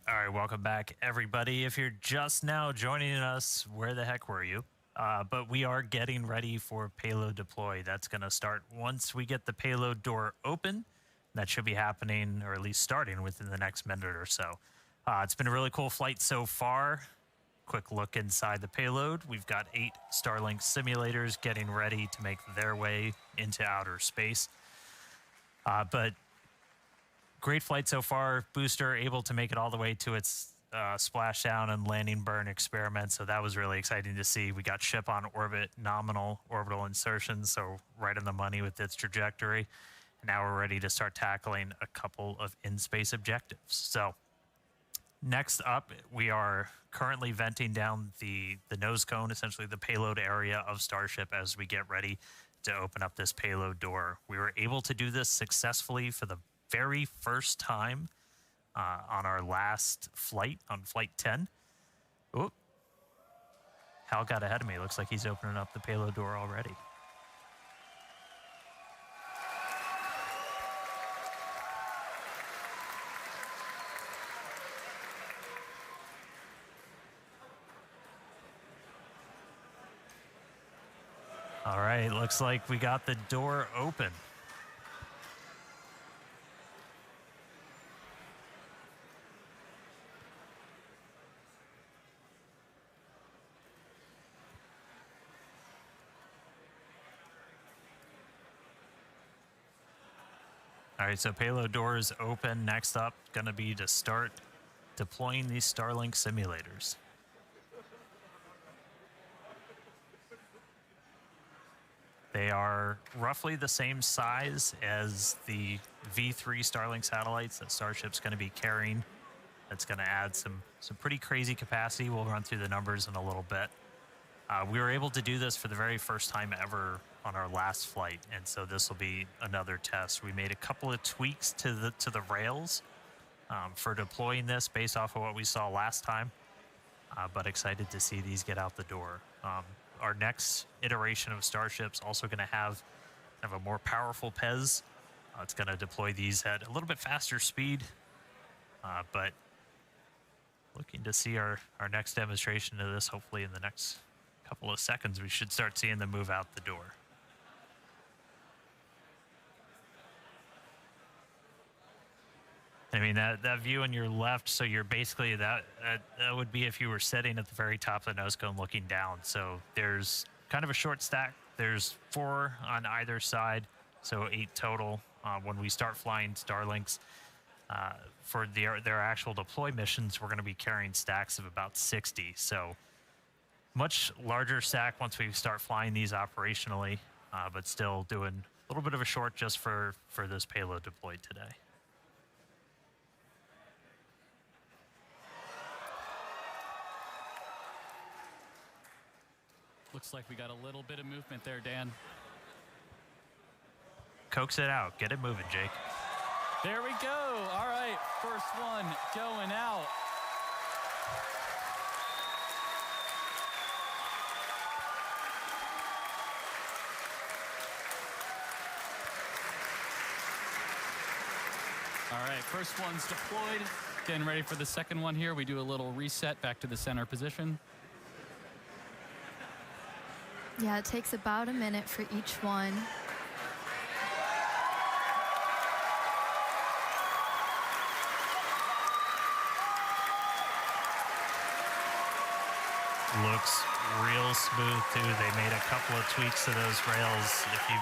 All right, welcome back, everybody. If you're just now joining us, where the heck were you? But we are getting ready for payload deploy. That's going to start once we get the payload door open. That should be happening, or at least starting, within the next minute or so. It's been a really cool flight so far. Quick look inside the payload. We've got 8 Starlink simulators getting ready to make their way into outer space. But great flight so far. Booster able to make it all the way to its splashdown and landing burn experiment. So that was really exciting to see. We got ship on orbit, nominal orbital insertion. So right on the money with its trajectory. And now we're ready to start tackling a couple of in-space objectives. So next up, we are currently venting down the nose cone, essentially the payload area of Starship, as we get ready to open up this payload door. We were able to do this successfully for the very first time on our last flight, on flight 10. Oop. Hal got ahead of me. Looks like he's opening up the payload door already. All right, looks like we got the door open. All right, so payload door is open. Next up, gonna be to start deploying these Starlink simulators. They are roughly the same size as the V3 Starlink satellites that Starship's going to be carrying. That's going to add some pretty crazy capacity. We'll run through the numbers in a little bit. We were able to do this for the very first time ever on our last flight, and so this will be another test. We made a couple of tweaks to the rails for deploying this based off of what we saw last time, but excited to see these get out the door. Our next iteration of Starship's also going to have kind of a more powerful PEZ. It's going to deploy these at a little bit faster speed, but looking to see our next demonstration of this. Hopefully in the next couple of seconds, we should start seeing them move out the door. I mean, that view on your left, so you're basically, that would be if you were sitting at the very top of the nose cone looking down. So there's kind of a short stack. There's 4 on either side, so 8 total. When we start flying Starlinks, for their actual deploy missions, we're going to be carrying stacks of about 60. So much larger stack once we start flying these operationally, but still doing a little bit of a short just for this payload deployed today. Looks like we got a little bit of movement there, Dan. Coax it out. Get it moving, Jake. There we go. All right, first one going out. All right, first one's deployed. Getting ready for the second one here. We do a little reset back to the center position. Yeah, it takes about a minute for each one. Looks real smooth too. They made a couple of tweaks to those rails. If you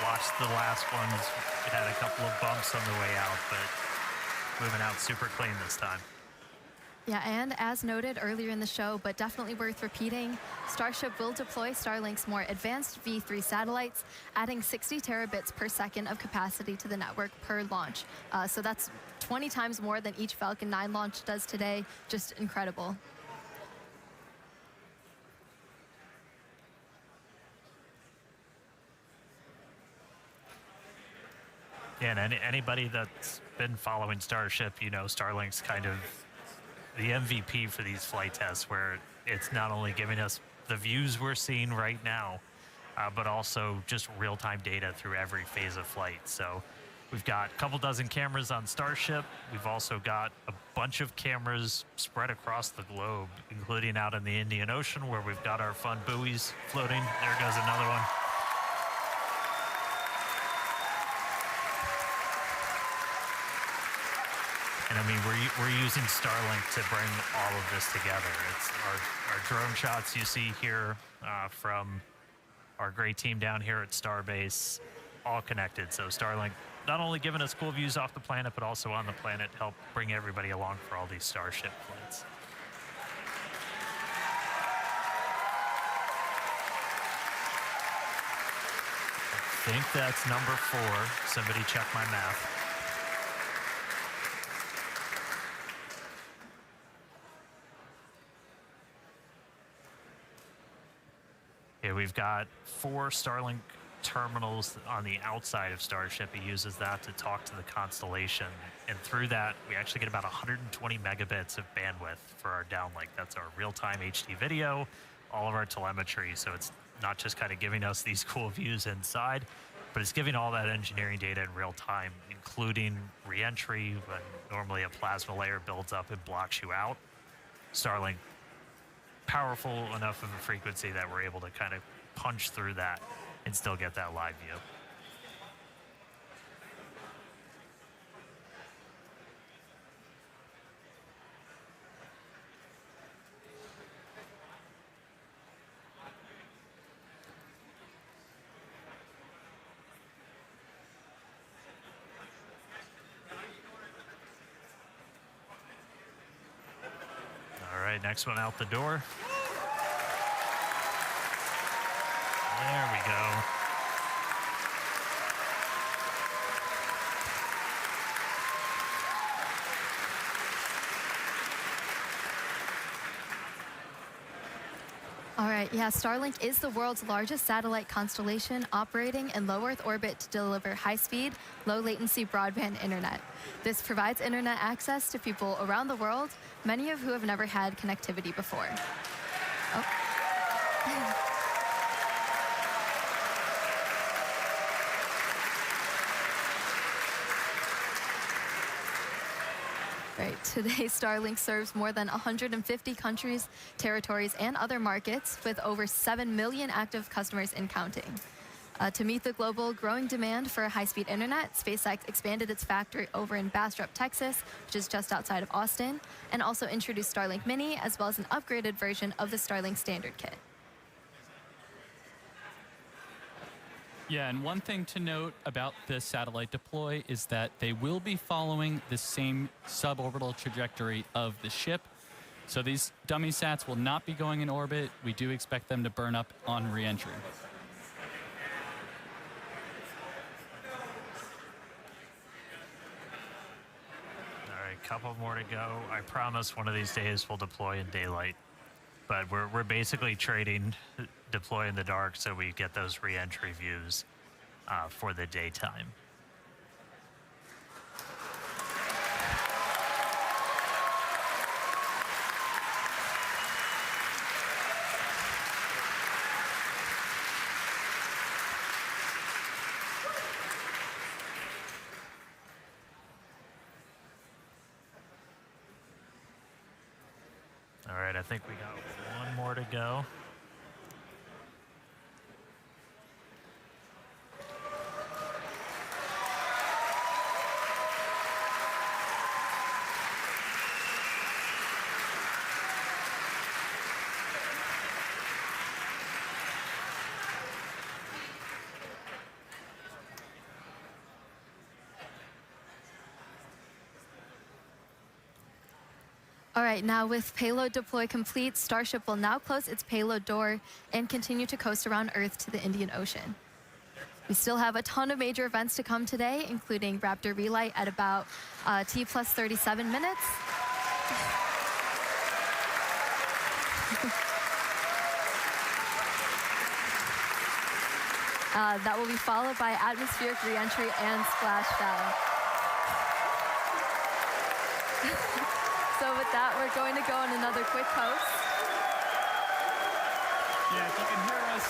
watched the last ones, it had a couple of bumps on the way out, but moving out super clean this time. Yeah, and as noted earlier in the show, but definitely worth repeating, Starship will deploy Starlink's more advanced V3 satellites, adding 60 terabits per second of capacity to the network per launch. So that's 20 times more than each Falcon 9 launch does today. Just incredible. Yeah, and anybody that's been following Starship, you know, Starlink's kind of the MVP for these flight tests, where it's not only giving us the views we're seeing right now, but also just real-time data through every phase of flight. So we've got a couple dozen cameras on Starship. We've also got a bunch of cameras spread across the globe, including out in the Indian Ocean where we've got our fun buoys floating. There goes another one. And I mean, we're using Starlink to bring all of this together. It's our drone shots you see here from our great team down here at Starbase, all connected. So Starlink not only giving us cool views off the planet, but also on the planet, help bring everybody along for all these Starship flights. I think that's number 4. Somebody check my math. Okay, we've got 4 Starlink terminals on the outside of Starship. He uses that to talk to the constellation, and through that we actually get about 120 megabits of bandwidth for our downlink. That's our real-time HD video, all of our telemetry. So it's not just kind of giving us these cool views inside, but it's giving all that engineering data in real time, including re-entry when normally a plasma layer builds up and blocks you out. Starlink, powerful enough of a frequency that we're able to kind of punch through that and still get that live view. All right, next one out the door. There we go. All right, yeah, Starlink is the world's largest satellite constellation operating in low Earth orbit to deliver high-speed, low-latency broadband internet. This provides internet access to people around the world, many of who have never had connectivity before. Oh. Right. Today, Starlink serves more than 150 countries, territories, and other markets with over 7 million active customers and counting. To meet the global growing demand for high-speed internet, SpaceX expanded its factory over in Bastrop, Texas, which is just outside of Austin, and also introduced Starlink Mini, as well as an upgraded version of the Starlink Standard Kit. Yeah, and one thing to note about this satellite deploy is that they will be following the same suborbital trajectory of the ship. So these dummy sats will not be going in orbit. We do expect them to burn up on re-entry. All right, couple more to go. I promise one of these days we'll deploy in daylight. But we're basically trading deploy in the dark so we get those re-entry views for the daytime. All right, I think we got one more to go. All right, now with payload deploy complete, Starship will now close its payload door and continue to coast around Earth to the Indian Ocean. We still have a ton of major events to come today, including Raptor relight at about T plus 37 minutes. That will be followed by atmospheric reentry and splashdown. So with that, we're going to go on another quick coast. Yeah, if you can hear us.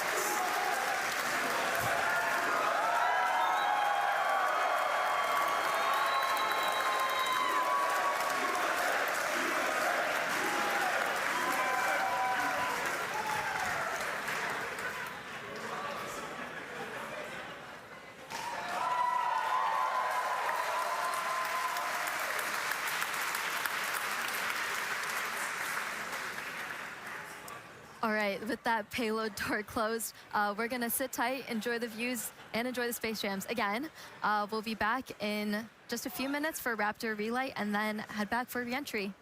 All right, with that payload door closed, we're gonna sit tight, enjoy the views, and enjoy the space jams. Again, we'll be back in just a few minutes for Raptor relight, and then head back for reentry.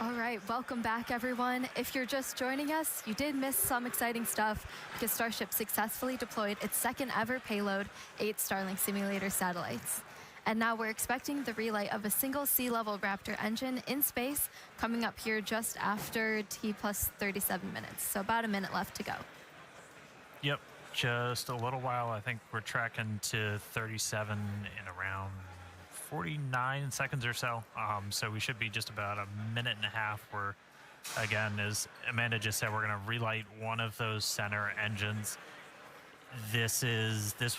All right, welcome back, everyone. If you're just joining us, you did miss some exciting stuff because Starship successfully deployed its second ever payload, 8 Starlink simulator satellites. And now we're expecting the relight of a single sea-level Raptor engine in space coming up here just after T plus 37 minutes. So about a minute left to go. Yep, just a little while. I think we're tracking to 37 in around 49 seconds or so. So we should be just about a minute and a half where, again, as Amanda just said, we're going to relight one of those center engines. This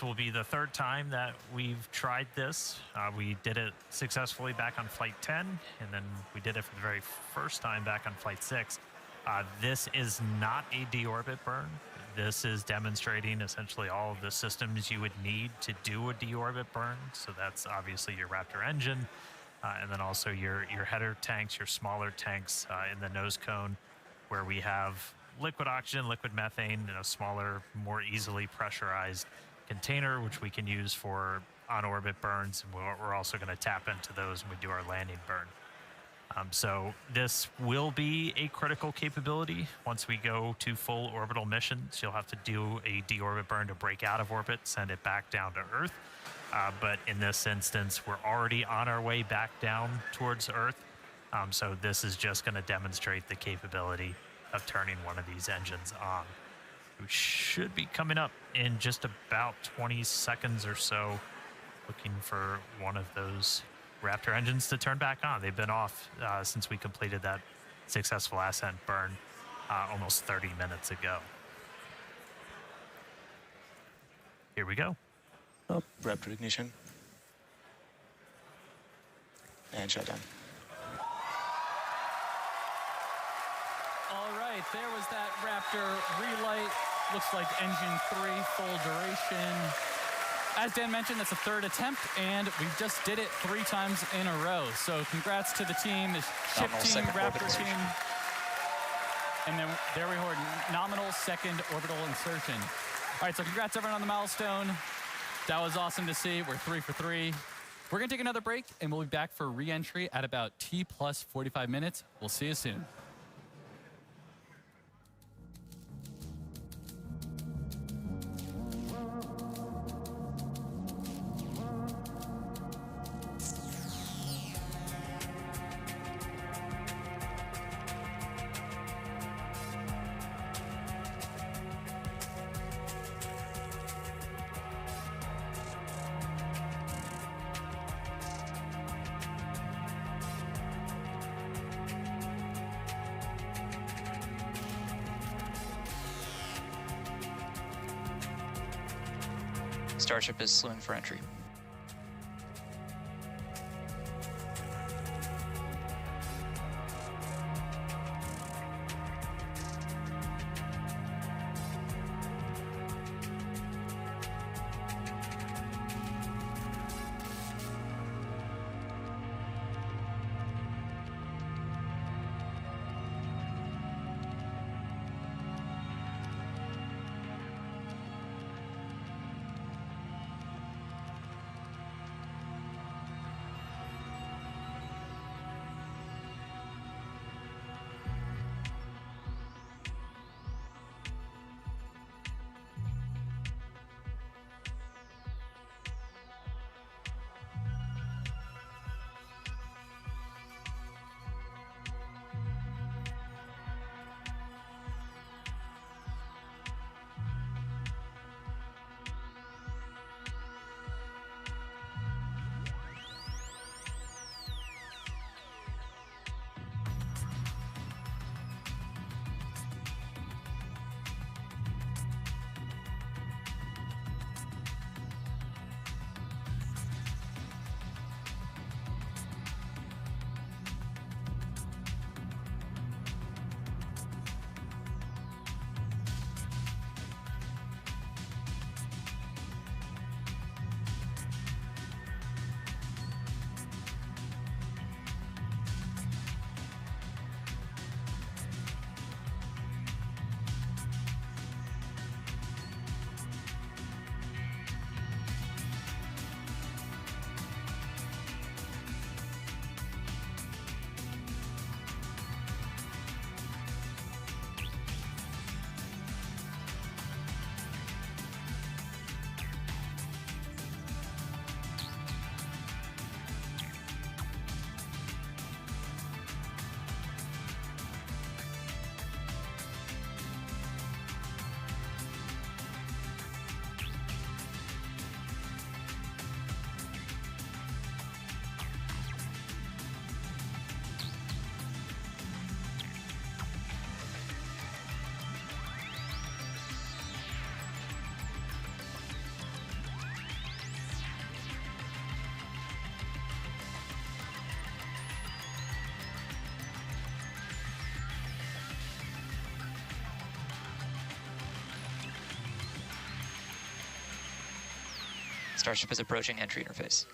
will be the third time that we've tried this. We did it successfully back on Flight 10, and then we did it for the very first time back on Flight 6. This is not a deorbit burn. This is demonstrating essentially all of the systems you would need to do a deorbit burn. So that's obviously your Raptor engine, and then also your header tanks, your smaller tanks in the nose cone, where we have liquid oxygen, liquid methane in a smaller, more easily pressurized container, which we can use for on-orbit burns. And we're also going to tap into those when we do our landing burn. So this will be a critical capability. Once we go to full orbital missions, you'll have to do a deorbit burn to break out of orbit, send it back down to Earth. But in this instance, we're already on our way back down towards Earth. So this is just going to demonstrate the capability of turning one of these engines on. We should be coming up in just about 20 seconds or so, looking for one of those Raptor engines to turn back on. They've been off since we completed that successful ascent burn almost 30 minutes ago. Here we go. Oh, Raptor ignition. And shutdown. All right, there was that Raptor relight. Looks like engine 3, full duration. As Dan mentioned, that's a third attempt, and we just did it 3 times in a row. So congrats to the team, the ship team, Raptor team. And then there we heard nominal second orbital insertion. All right, so congrats everyone on the milestone. That was awesome to see. We're 3 for 3. We're gonna take another break, and we'll be back for re-entry at about T plus 45 minutes. We'll see you soon. Starship is slewing for entry. Starship is approaching entry interface.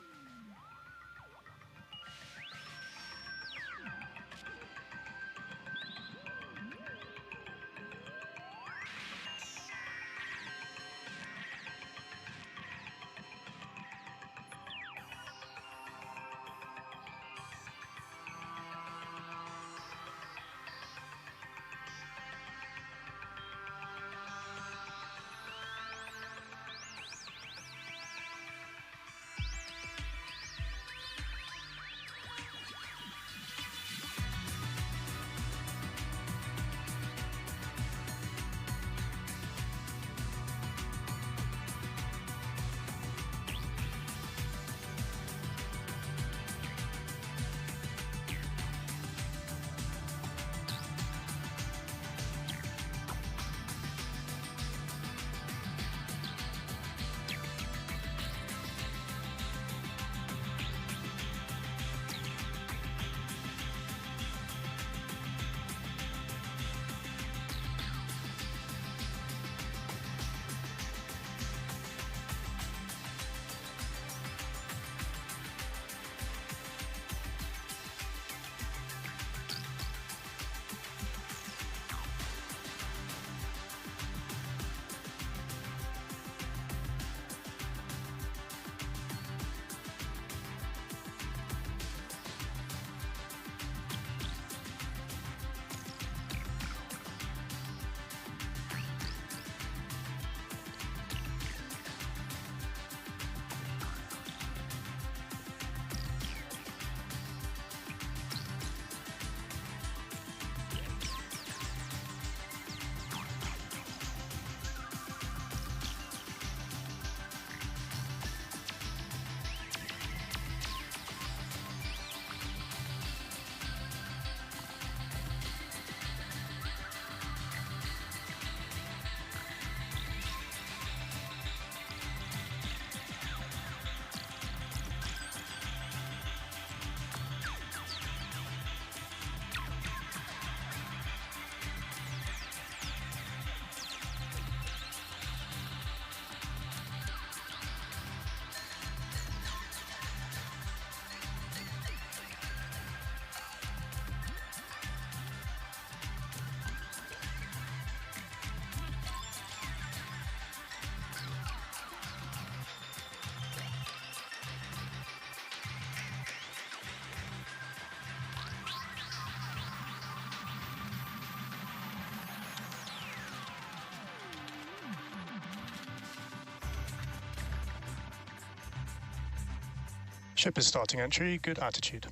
Ship is starting entry, good attitude.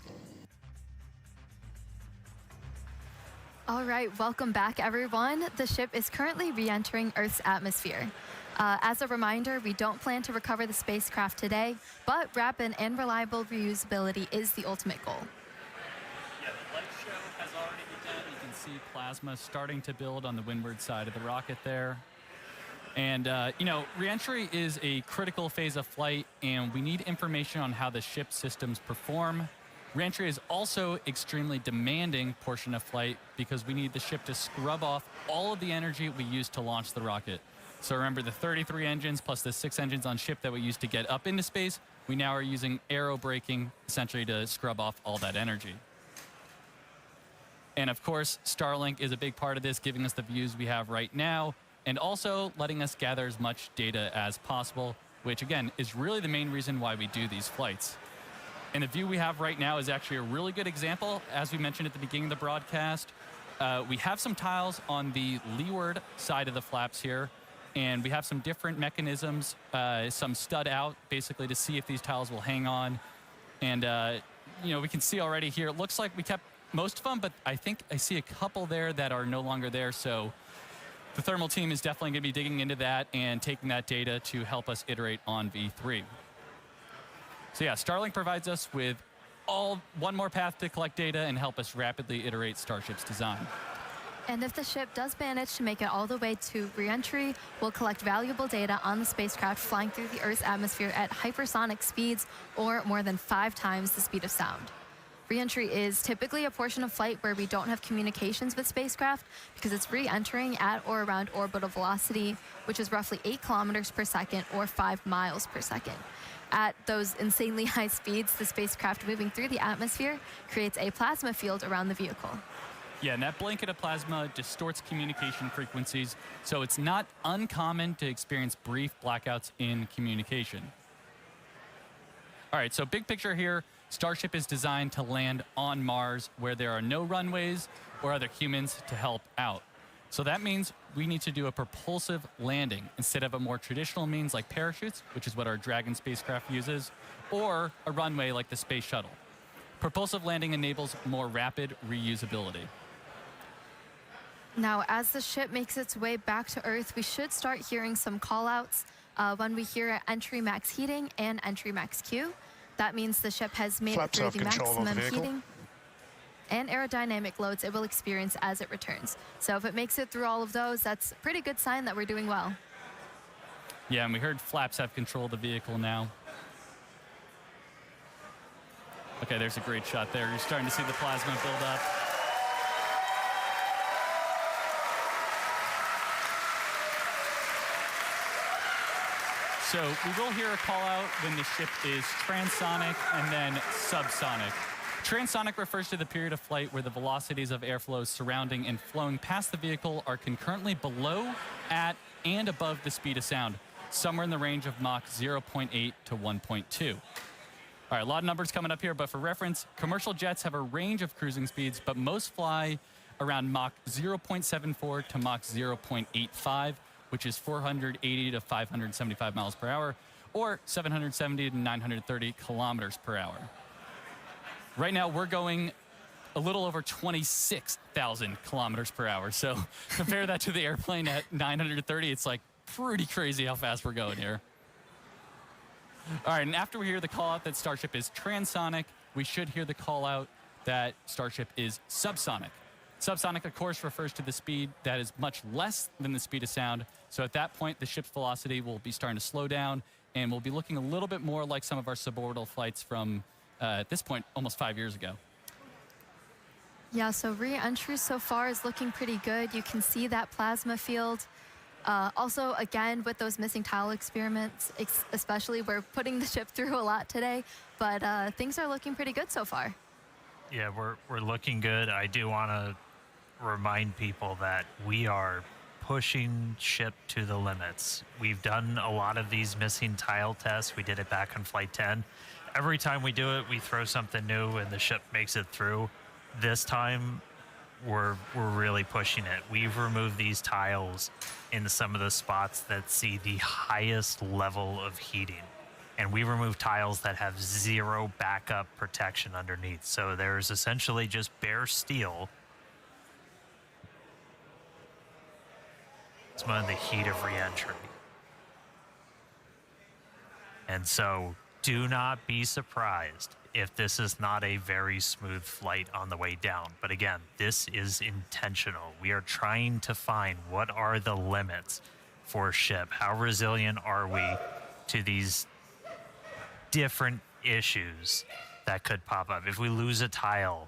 All right, welcome back, everyone. The ship is currently re-entering Earth's atmosphere. As a reminder, we don't plan to recover the spacecraft today, but rapid and reliable reusability is the ultimate goal. Yeah, the light show has already begun. You can see plasma starting to build on the windward side of the rocket there. And, re-entry is a critical phase of flight, and we need information on how the ship systems perform. Re-entry is also extremely demanding portion of flight because we need the ship to scrub off all of the energy we used to launch the rocket. So remember the 33 engines plus the 6 engines on ship that we used to get up into space, we now are using aerobraking essentially to scrub off all that energy. And of course, Starlink is a big part of this, giving us the views we have right now, and also letting us gather as much data as possible, which again is really the main reason why we do these flights. And the view we have right now is actually a really good example. As we mentioned at the beginning of the broadcast, we have some tiles on the leeward side of the flaps here, and we have some different mechanisms, some stud out, basically to see if these tiles will hang on. And, we can see already here, it looks like we kept most of them, but I think I see a couple there that are no longer there. So the thermal team is definitely going to be digging into that and taking that data to help us iterate on V3. So yeah, Starlink provides us with one more path to collect data and help us rapidly iterate Starship's design. And if the ship does manage to make it all the way to re-entry, we'll collect valuable data on the spacecraft flying through the Earth's atmosphere at hypersonic speeds, or more than 5 times the speed of sound. Re-entry is typically a portion of flight where we don't have communications with spacecraft because it's re-entering at or around orbital velocity, which is roughly 8 kilometers per second or 5 miles per second. At those insanely high speeds, the spacecraft moving through the atmosphere creates a plasma field around the vehicle. Yeah, and that blanket of plasma distorts communication frequencies, so it's not uncommon to experience brief blackouts in communication. All right, so big picture here, Starship is designed to land on Mars where there are no runways or other humans to help out. So that means we need to do a propulsive landing instead of a more traditional means like parachutes, which is what our Dragon spacecraft uses, or a runway like the Space Shuttle. Propulsive landing enables more rapid reusability. Now, as the ship makes its way back to Earth, we should start hearing some call-outs when we hear entry max heating and entry max Q. That means the ship has made it through the maximum heating and aerodynamic loads it will experience as it returns. So if it makes it through all of those, that's a pretty good sign that we're doing well. Yeah, and we heard flaps have control of the vehicle now. Okay, there's a great shot there. You're starting to see the plasma build up. So we will hear a call out when the ship is transonic and then subsonic. Transonic refers to the period of flight where the velocities of airflows surrounding and flowing past the vehicle are concurrently below, at, and above the speed of sound, somewhere in the range of Mach 0.8 to 1.2. All right, a lot of numbers coming up here, but for reference, commercial jets have a range of cruising speeds, but most fly around Mach 0.74 to Mach 0.85, which is 480 to 575 miles per hour, or 770 to 930 kilometers per hour. Right now, we're going a little over 26,000 kilometers per hour. So compare that to the airplane at 930, it's like pretty crazy how fast we're going here. All right, and after we hear the call out that Starship is transonic, we should hear the call out that Starship is subsonic. Subsonic, of course, refers to the speed that is much less than the speed of sound. So at that point, the ship's velocity will be starting to slow down, and we'll be looking a little bit more like some of our suborbital flights from, at this point, almost 5 years ago. Yeah, so re-entry so far is looking pretty good. You can see that plasma field. Also, again, with those missing tile experiments, especially, we're putting the ship through a lot today, but things are looking pretty good so far. Yeah, we're looking good. I do want to remind people that we are pushing ship to the limits. We've done a lot of these missing tile tests. We did it back on Flight 10. Every time we do it, we throw something new and the ship makes it through. This time, we're really pushing it. We've removed these tiles in some of the spots that see the highest level of heating. And we remove tiles that have zero backup protection underneath. So there's essentially just bare steel. It's one of the heat of re-entry. And so do not be surprised if this is not a very smooth flight on the way down. But again, this is intentional. We are trying to find what are the limits for a ship. How resilient are we to these different issues that could pop up? If we lose a tile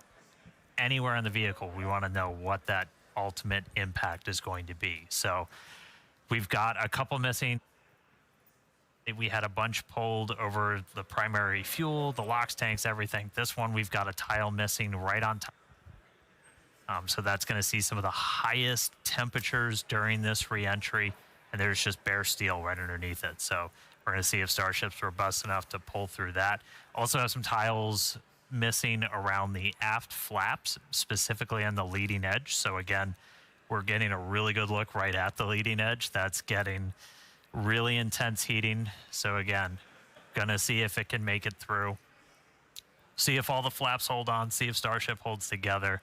anywhere in the vehicle, we want to know what that ultimate impact is going to be. So we've got a couple missing. We had a bunch pulled over the primary fuel, the LOX tanks, everything. This one, we've got a tile missing right on top. So that's going to see some of the highest temperatures during this re-entry, and there's just bare steel right underneath it. So we're going to see if Starship's robust enough to pull through that. Also have some tiles missing around the aft flaps, specifically on the leading edge. So again, we're getting a really good look right at the leading edge. That's getting really intense heating. So again, gonna see if it can make it through. See if all the flaps hold on, see if Starship holds together.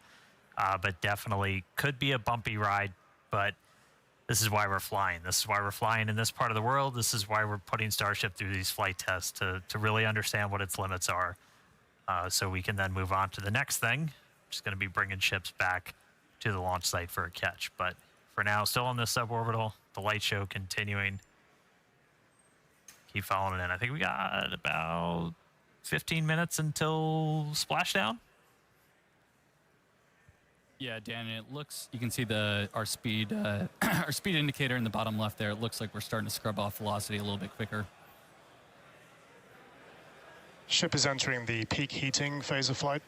But definitely could be a bumpy ride, but this is why we're flying. This is why we're flying in this part of the world. This is why we're putting Starship through these flight tests to really understand what its limits are. So we can then move on to the next thing, which is going to be bringing ships back to the launch site for a catch. But for now, still on this suborbital, the light show continuing. Keep following it in. I think we got about 15 minutes until splashdown. Yeah, Dan, it looks, you can see our speed our speed indicator in the bottom left there. It looks like we're starting to scrub off velocity a little bit quicker. Ship is entering the peak heating phase of flight.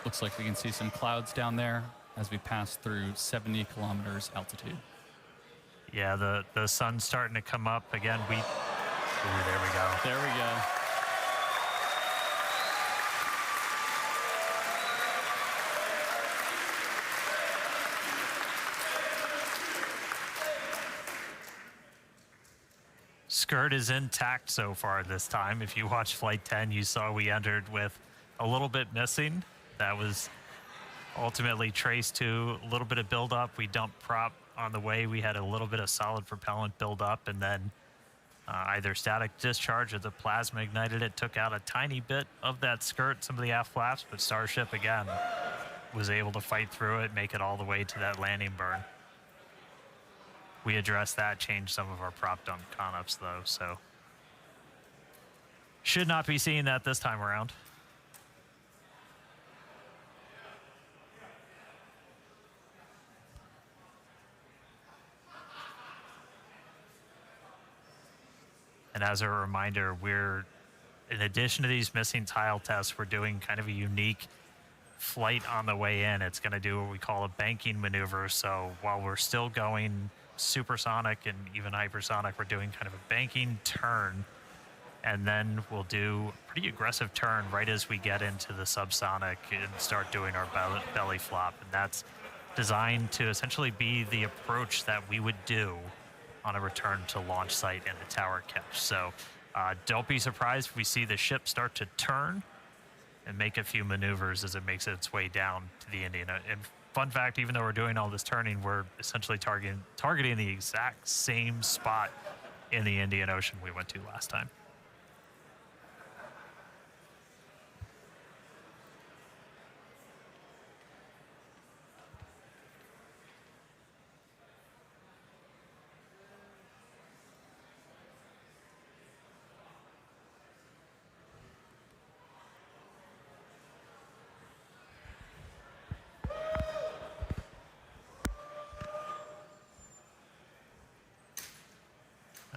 Looks like we can see some clouds down there as we pass through 70 kilometers altitude. Yeah, the sun's starting to come up again. Ooh, there we go. There we go. Skirt is intact so far this time. If you watched Flight 10, you saw we entered with a little bit missing. That was ultimately traced to a little bit of buildup. We dumped prop on the way. We had a little bit of solid propellant buildup, and then either static discharge or the plasma ignited it, took out a tiny bit of that skirt, some of the aft flaps, but Starship, again, was able to fight through it, make it all the way to that landing burn. We addressed that, changed some of our prop dump con-ups, though, so should not be seeing that this time around. And as a reminder, in addition to these missing tile tests, we're doing kind of a unique flight on the way in. It's going to do what we call a banking maneuver. So while we're still going supersonic and even hypersonic, we're doing kind of a banking turn. And then we'll do a pretty aggressive turn right as we get into the subsonic and start doing our belly flop. And that's designed to essentially be the approach that we would do on a return to launch site and the tower catch. So don't be surprised if we see the ship start to turn and make a few maneuvers as it makes its way down to the Indian. And fun fact, even though we're doing all this turning, we're essentially targeting the exact same spot in the Indian Ocean we went to last time.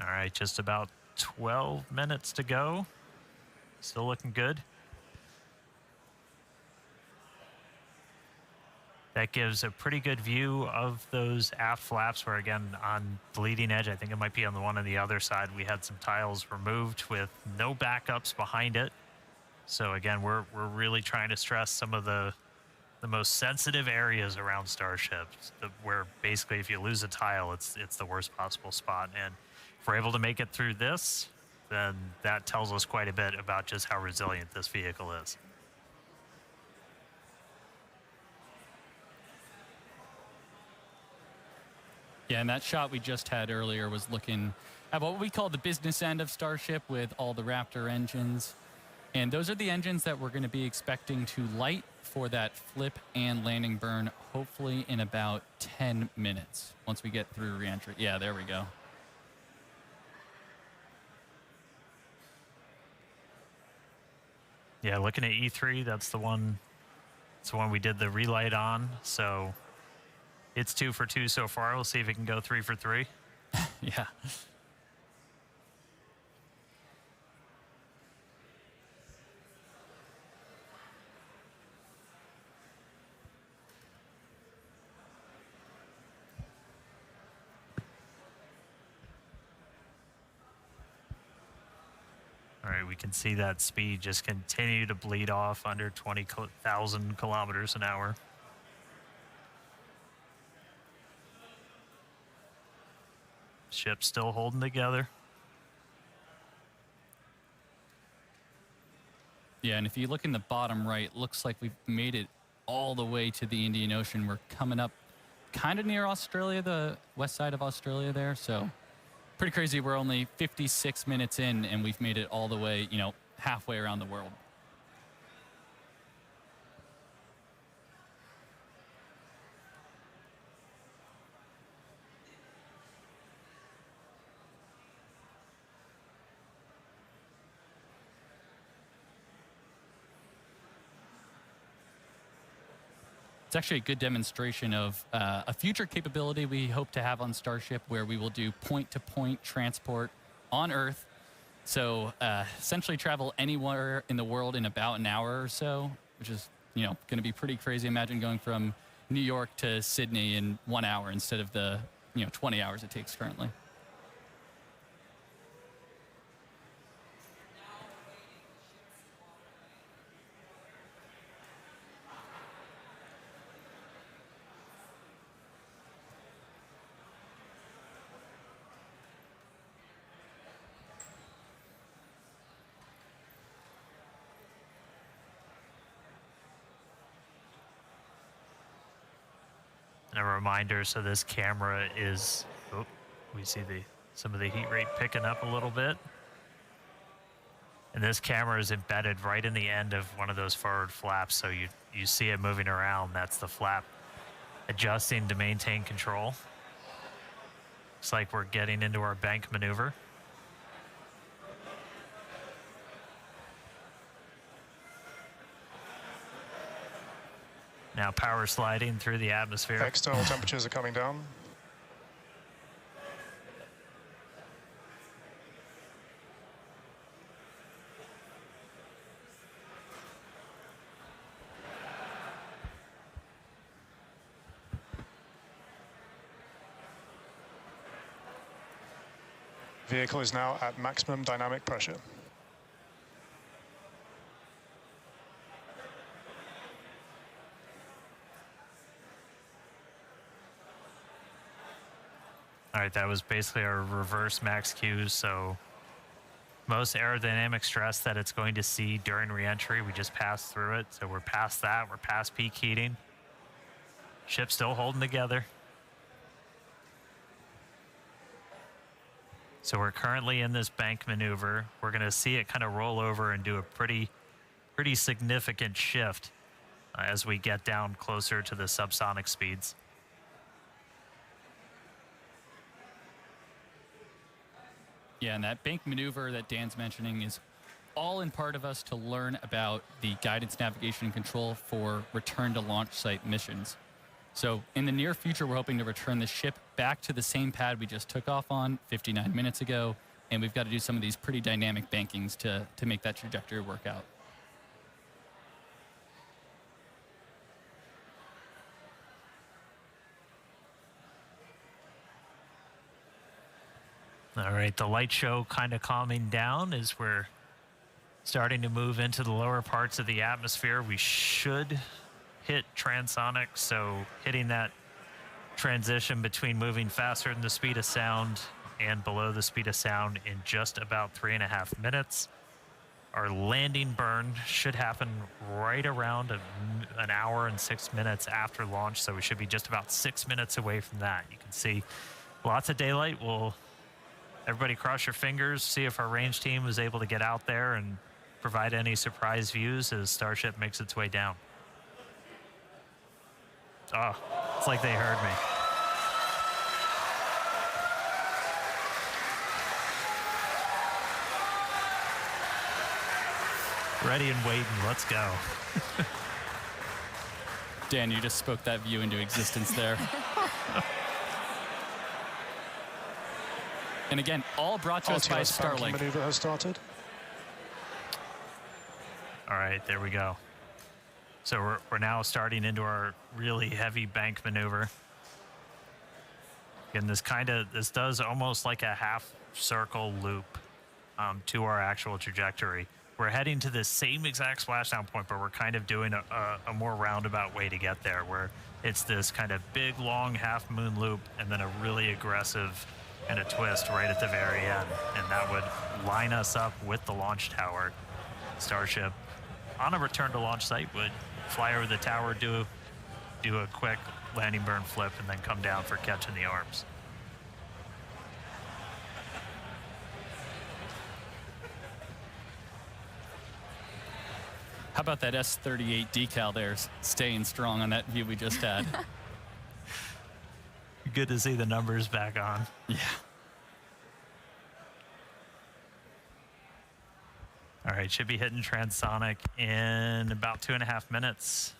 All right, just about 12 minutes to go. Still looking good. That gives a pretty good view of those aft flaps where, again, on the leading edge, I think it might be on the one on the other side, we had some tiles removed with no backups behind it. So again, we're really trying to stress some of the most sensitive areas around Starship, where basically if you lose a tile, it's the worst possible spot. And if we're able to make it through this, then that tells us quite a bit about just how resilient this vehicle is. Yeah, and that shot we just had earlier was looking at what we call the business end of Starship with all the Raptor engines. And those are the engines that we're going to be expecting to light for that flip and landing burn, hopefully in about 10 minutes once we get through reentry. Yeah, there we go. Yeah, looking at E3, that's the one we did the relight on. So it's 2 for 2 so far. We'll see if it can go 3 for 3. Yeah. All right, we can see that speed just continue to bleed off under 20,000 kilometers an hour. Ship's still holding together. Yeah, and if you look in the bottom right, looks like we've made it all the way to the Indian Ocean. We're coming up kind of near Australia, the west side of Australia there, so pretty crazy. We're only 56 minutes in, and we've made it all the way, halfway around the world. It's actually a good demonstration of a future capability we hope to have on Starship, where we will do point-to-point transport on Earth. So essentially travel anywhere in the world in about an hour or so, which is, you know, going to be pretty crazy. Imagine going from New York to Sydney in 1 hour instead of the, 20 hours it takes currently. And a reminder, so this camera is, we see some of the heat rate picking up a little bit. And this camera is embedded right in the end of one of those forward flaps, so you see it moving around. That's the flap adjusting to maintain control. Looks like we're getting into our bank maneuver. Now power sliding through the atmosphere. External temperatures are coming down. Vehicle is now at maximum dynamic pressure. All right, that was basically our reverse max Q. So most aerodynamic stress that it's going to see during reentry, we just passed through it. So we're past that. We're past peak heating. Ship's still holding together. So we're currently in this bank maneuver. We're going to see it kind of roll over and do a pretty significant shift as we get down closer to the subsonic speeds. Yeah, and that bank maneuver that Dan's mentioning is all in part of us to learn about the guidance, navigation, and control for return to launch site missions. So in the near future, we're hoping to return the ship back to the same pad we just took off on 59 minutes ago, and we've got to do some of these pretty dynamic bankings to make that trajectory work out. All right, the light show kind of calming down as we're starting to move into the lower parts of the atmosphere. We should hit transonic, so hitting that transition between moving faster than the speed of sound and below the speed of sound in just about 3.5 minutes. Our landing burn should happen right around an hour and 6 minutes after launch, so we should be just about 6 minutes away from that. You can see lots of daylight. Everybody cross your fingers, see if our range team is able to get out there and provide any surprise views as Starship makes its way down. Oh, it's like they heard me. Ready and waiting, let's go. Dan, you just spoke that view into existence there. And again, all brought to us by Starlink. Maneuver has started. All right, there we go. So we're now starting into our really heavy bank maneuver. And this does almost like a half circle loop to our actual trajectory. We're heading to the same exact splashdown point, but we're kind of doing a more roundabout way to get there, where it's this kind of big, long half moon loop and then a really aggressive and a twist right at the very end, and that would line us up with the launch tower. Starship, on a return to launch site, would fly over the tower, do a quick landing burn flip, and then come down for catching the arms. How about that S-38 decal there, staying strong on that view we just had? Good to see the numbers back on. Yeah. All right, should be hitting transonic in about 2.5 minutes.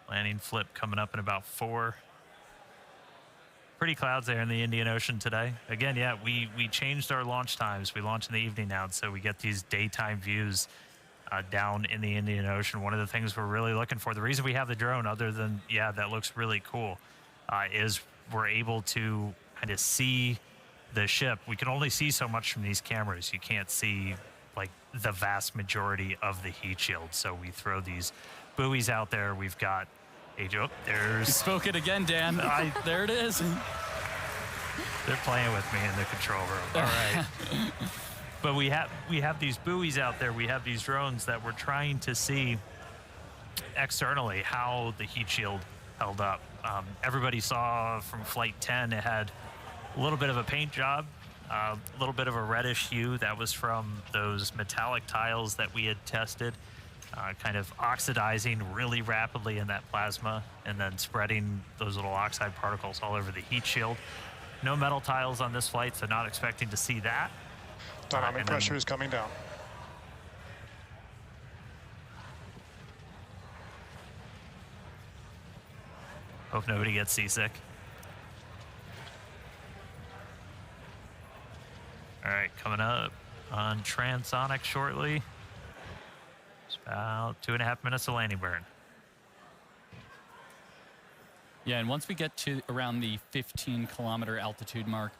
Landing flip coming up in about 4. Pretty clouds there in the Indian Ocean today. Again, yeah, we changed our launch times. We launch in the evening now, so we get these daytime views down in the Indian Ocean. One of the things we're really looking for, the reason we have the drone, other than, yeah, that looks really cool, is we're able to kind of see the ship. We can only see so much from these cameras. You can't see like the vast majority of the heat shield. So we throw these buoys out there. We've got there's... You spoke it again, Dan. There it is. They're playing with me in the control room. All right. But we have these buoys out there. We have these drones that we're trying to see externally how the heat shield held up. Everybody saw from Flight 10, it had a little bit of a paint job, a little bit of a reddish hue. That was from those metallic tiles that we had tested. Kind of oxidizing really rapidly in that plasma and then spreading those little oxide particles all over the heat shield. No metal tiles on this flight, so not expecting to see that. Dynamic pressure is coming down. Hope nobody gets seasick. All right, coming up on transonic shortly. It's about 2.5 minutes of landing burn. Yeah, and once we get to around the 15-kilometer altitude mark,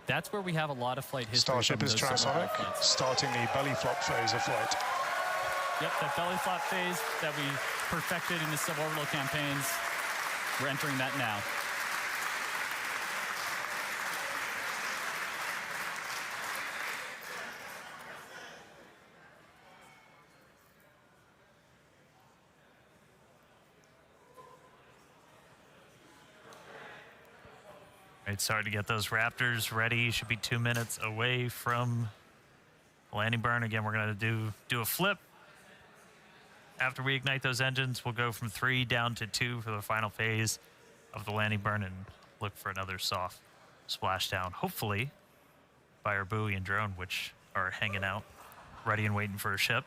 that's where we have a lot of flight history. Starship is transonic, starting the belly flop phase of flight. Yep, that belly flop phase that we perfected in the suborbital campaigns, we're entering that now. Right, starting to get those Raptors ready. Should be 2 minutes away from landing burn. Again, we're going to do a flip. After we ignite those engines, we'll go from 3 down to 2 for the final phase of the landing burn and look for another soft splashdown, hopefully by our buoy and drone, which are hanging out, ready and waiting for a ship.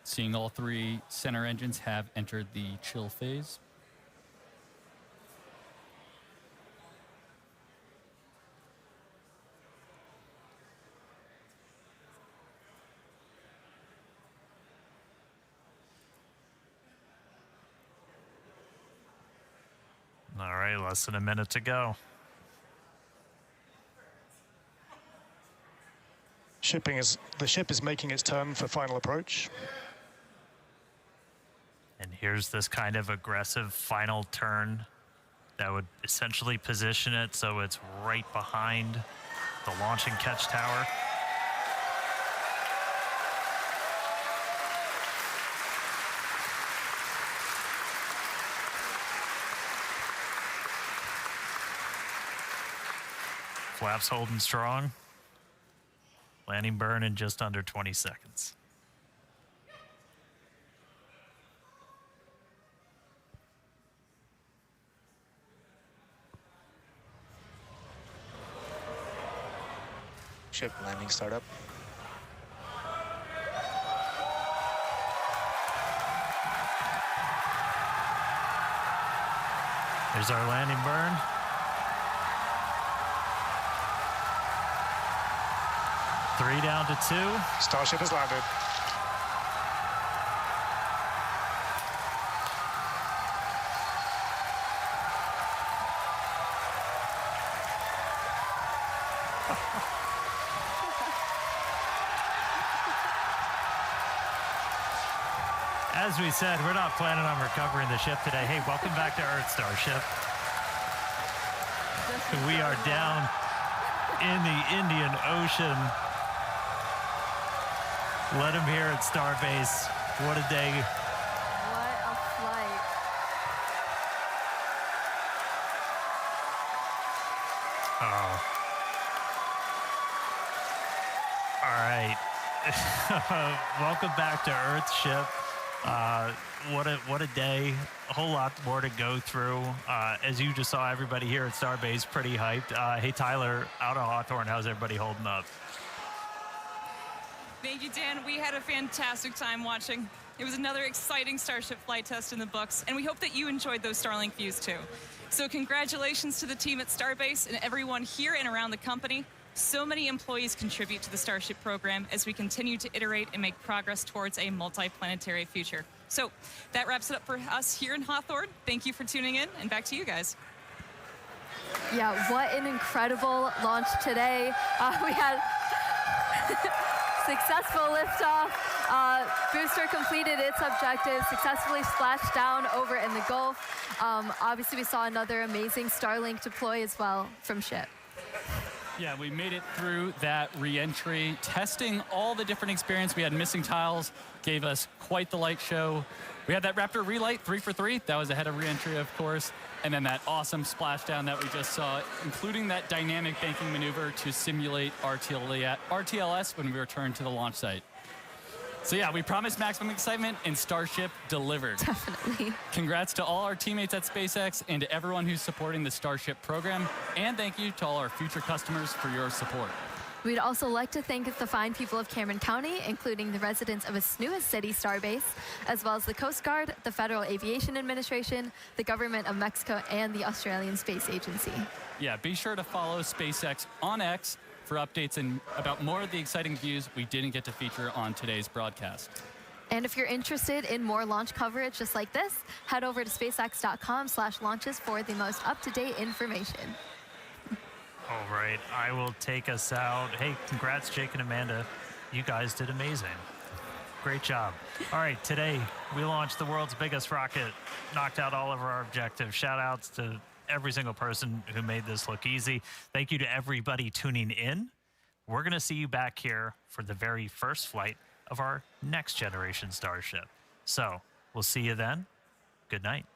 Seeing all 3 center engines have entered the chill phase. All right, less than a minute to go. The ship is making its turn for final approach. And here's this kind of aggressive final turn that would essentially position it so it's right behind the launch and catch tower. Flaps holding strong. Landing burn in just under 20 seconds. Ship landing startup. There's our landing burn. Three down to 2. Starship has landed. As we said, we're not planning on recovering the ship today. Hey, welcome back to Earth, Starship. We are down in the Indian Ocean. Let him hear at Starbase. What a day. What a flight. Oh. All right. Welcome back to Earthship. What a day. A whole lot more to go through. As you just saw, everybody here at Starbase pretty hyped. Hey, Tyler, out of Hawthorne, how's everybody holding up? Thank you, Dan. We had a fantastic time watching. It was another exciting Starship flight test in the books, and we hope that you enjoyed those Starlink views too. So congratulations to the team at Starbase and everyone here and around the company. So many employees contribute to the Starship program as we continue to iterate and make progress towards a multi-planetary future. So that wraps it up for us here in Hawthorne. Thank you for tuning in, and back to you guys. Yeah, what an incredible launch today. We had successful liftoff. Booster completed its objective, successfully splashed down over in the Gulf. Obviously, we saw another amazing Starlink deploy as well from ship. Yeah, we made it through that re-entry, testing all the different experience. We had missing tiles, gave us quite the light show. We had that Raptor relight 3 for 3. That was ahead of re-entry, of course. And then that awesome splashdown that we just saw, including that dynamic banking maneuver to simulate RTLS when we returned to the launch site. So yeah, we promised maximum excitement, and Starship delivered. Definitely. Congrats to all our teammates at SpaceX and to everyone who's supporting the Starship program. And thank you to all our future customers for your support. We'd also like to thank the fine people of Cameron County, including the residents of its newest city, Starbase, as well as the Coast Guard, the Federal Aviation Administration, the Government of Mexico, and the Australian Space Agency. Yeah, be sure to follow SpaceX on X for updates and about more of the exciting views we didn't get to feature on today's broadcast. And if you're interested in more launch coverage just like this, head over to spacex.com/launches for the most up-to-date information. All right, I will take us out. Hey, congrats, Jake and Amanda. You guys did amazing. Great job. All right, today we launched the world's biggest rocket, knocked out all of our objectives. Shout outs to every single person who made this look easy. Thank you to everybody tuning in. We're going to see you back here for the very first flight of our next generation Starship. So we'll see you then. Good night.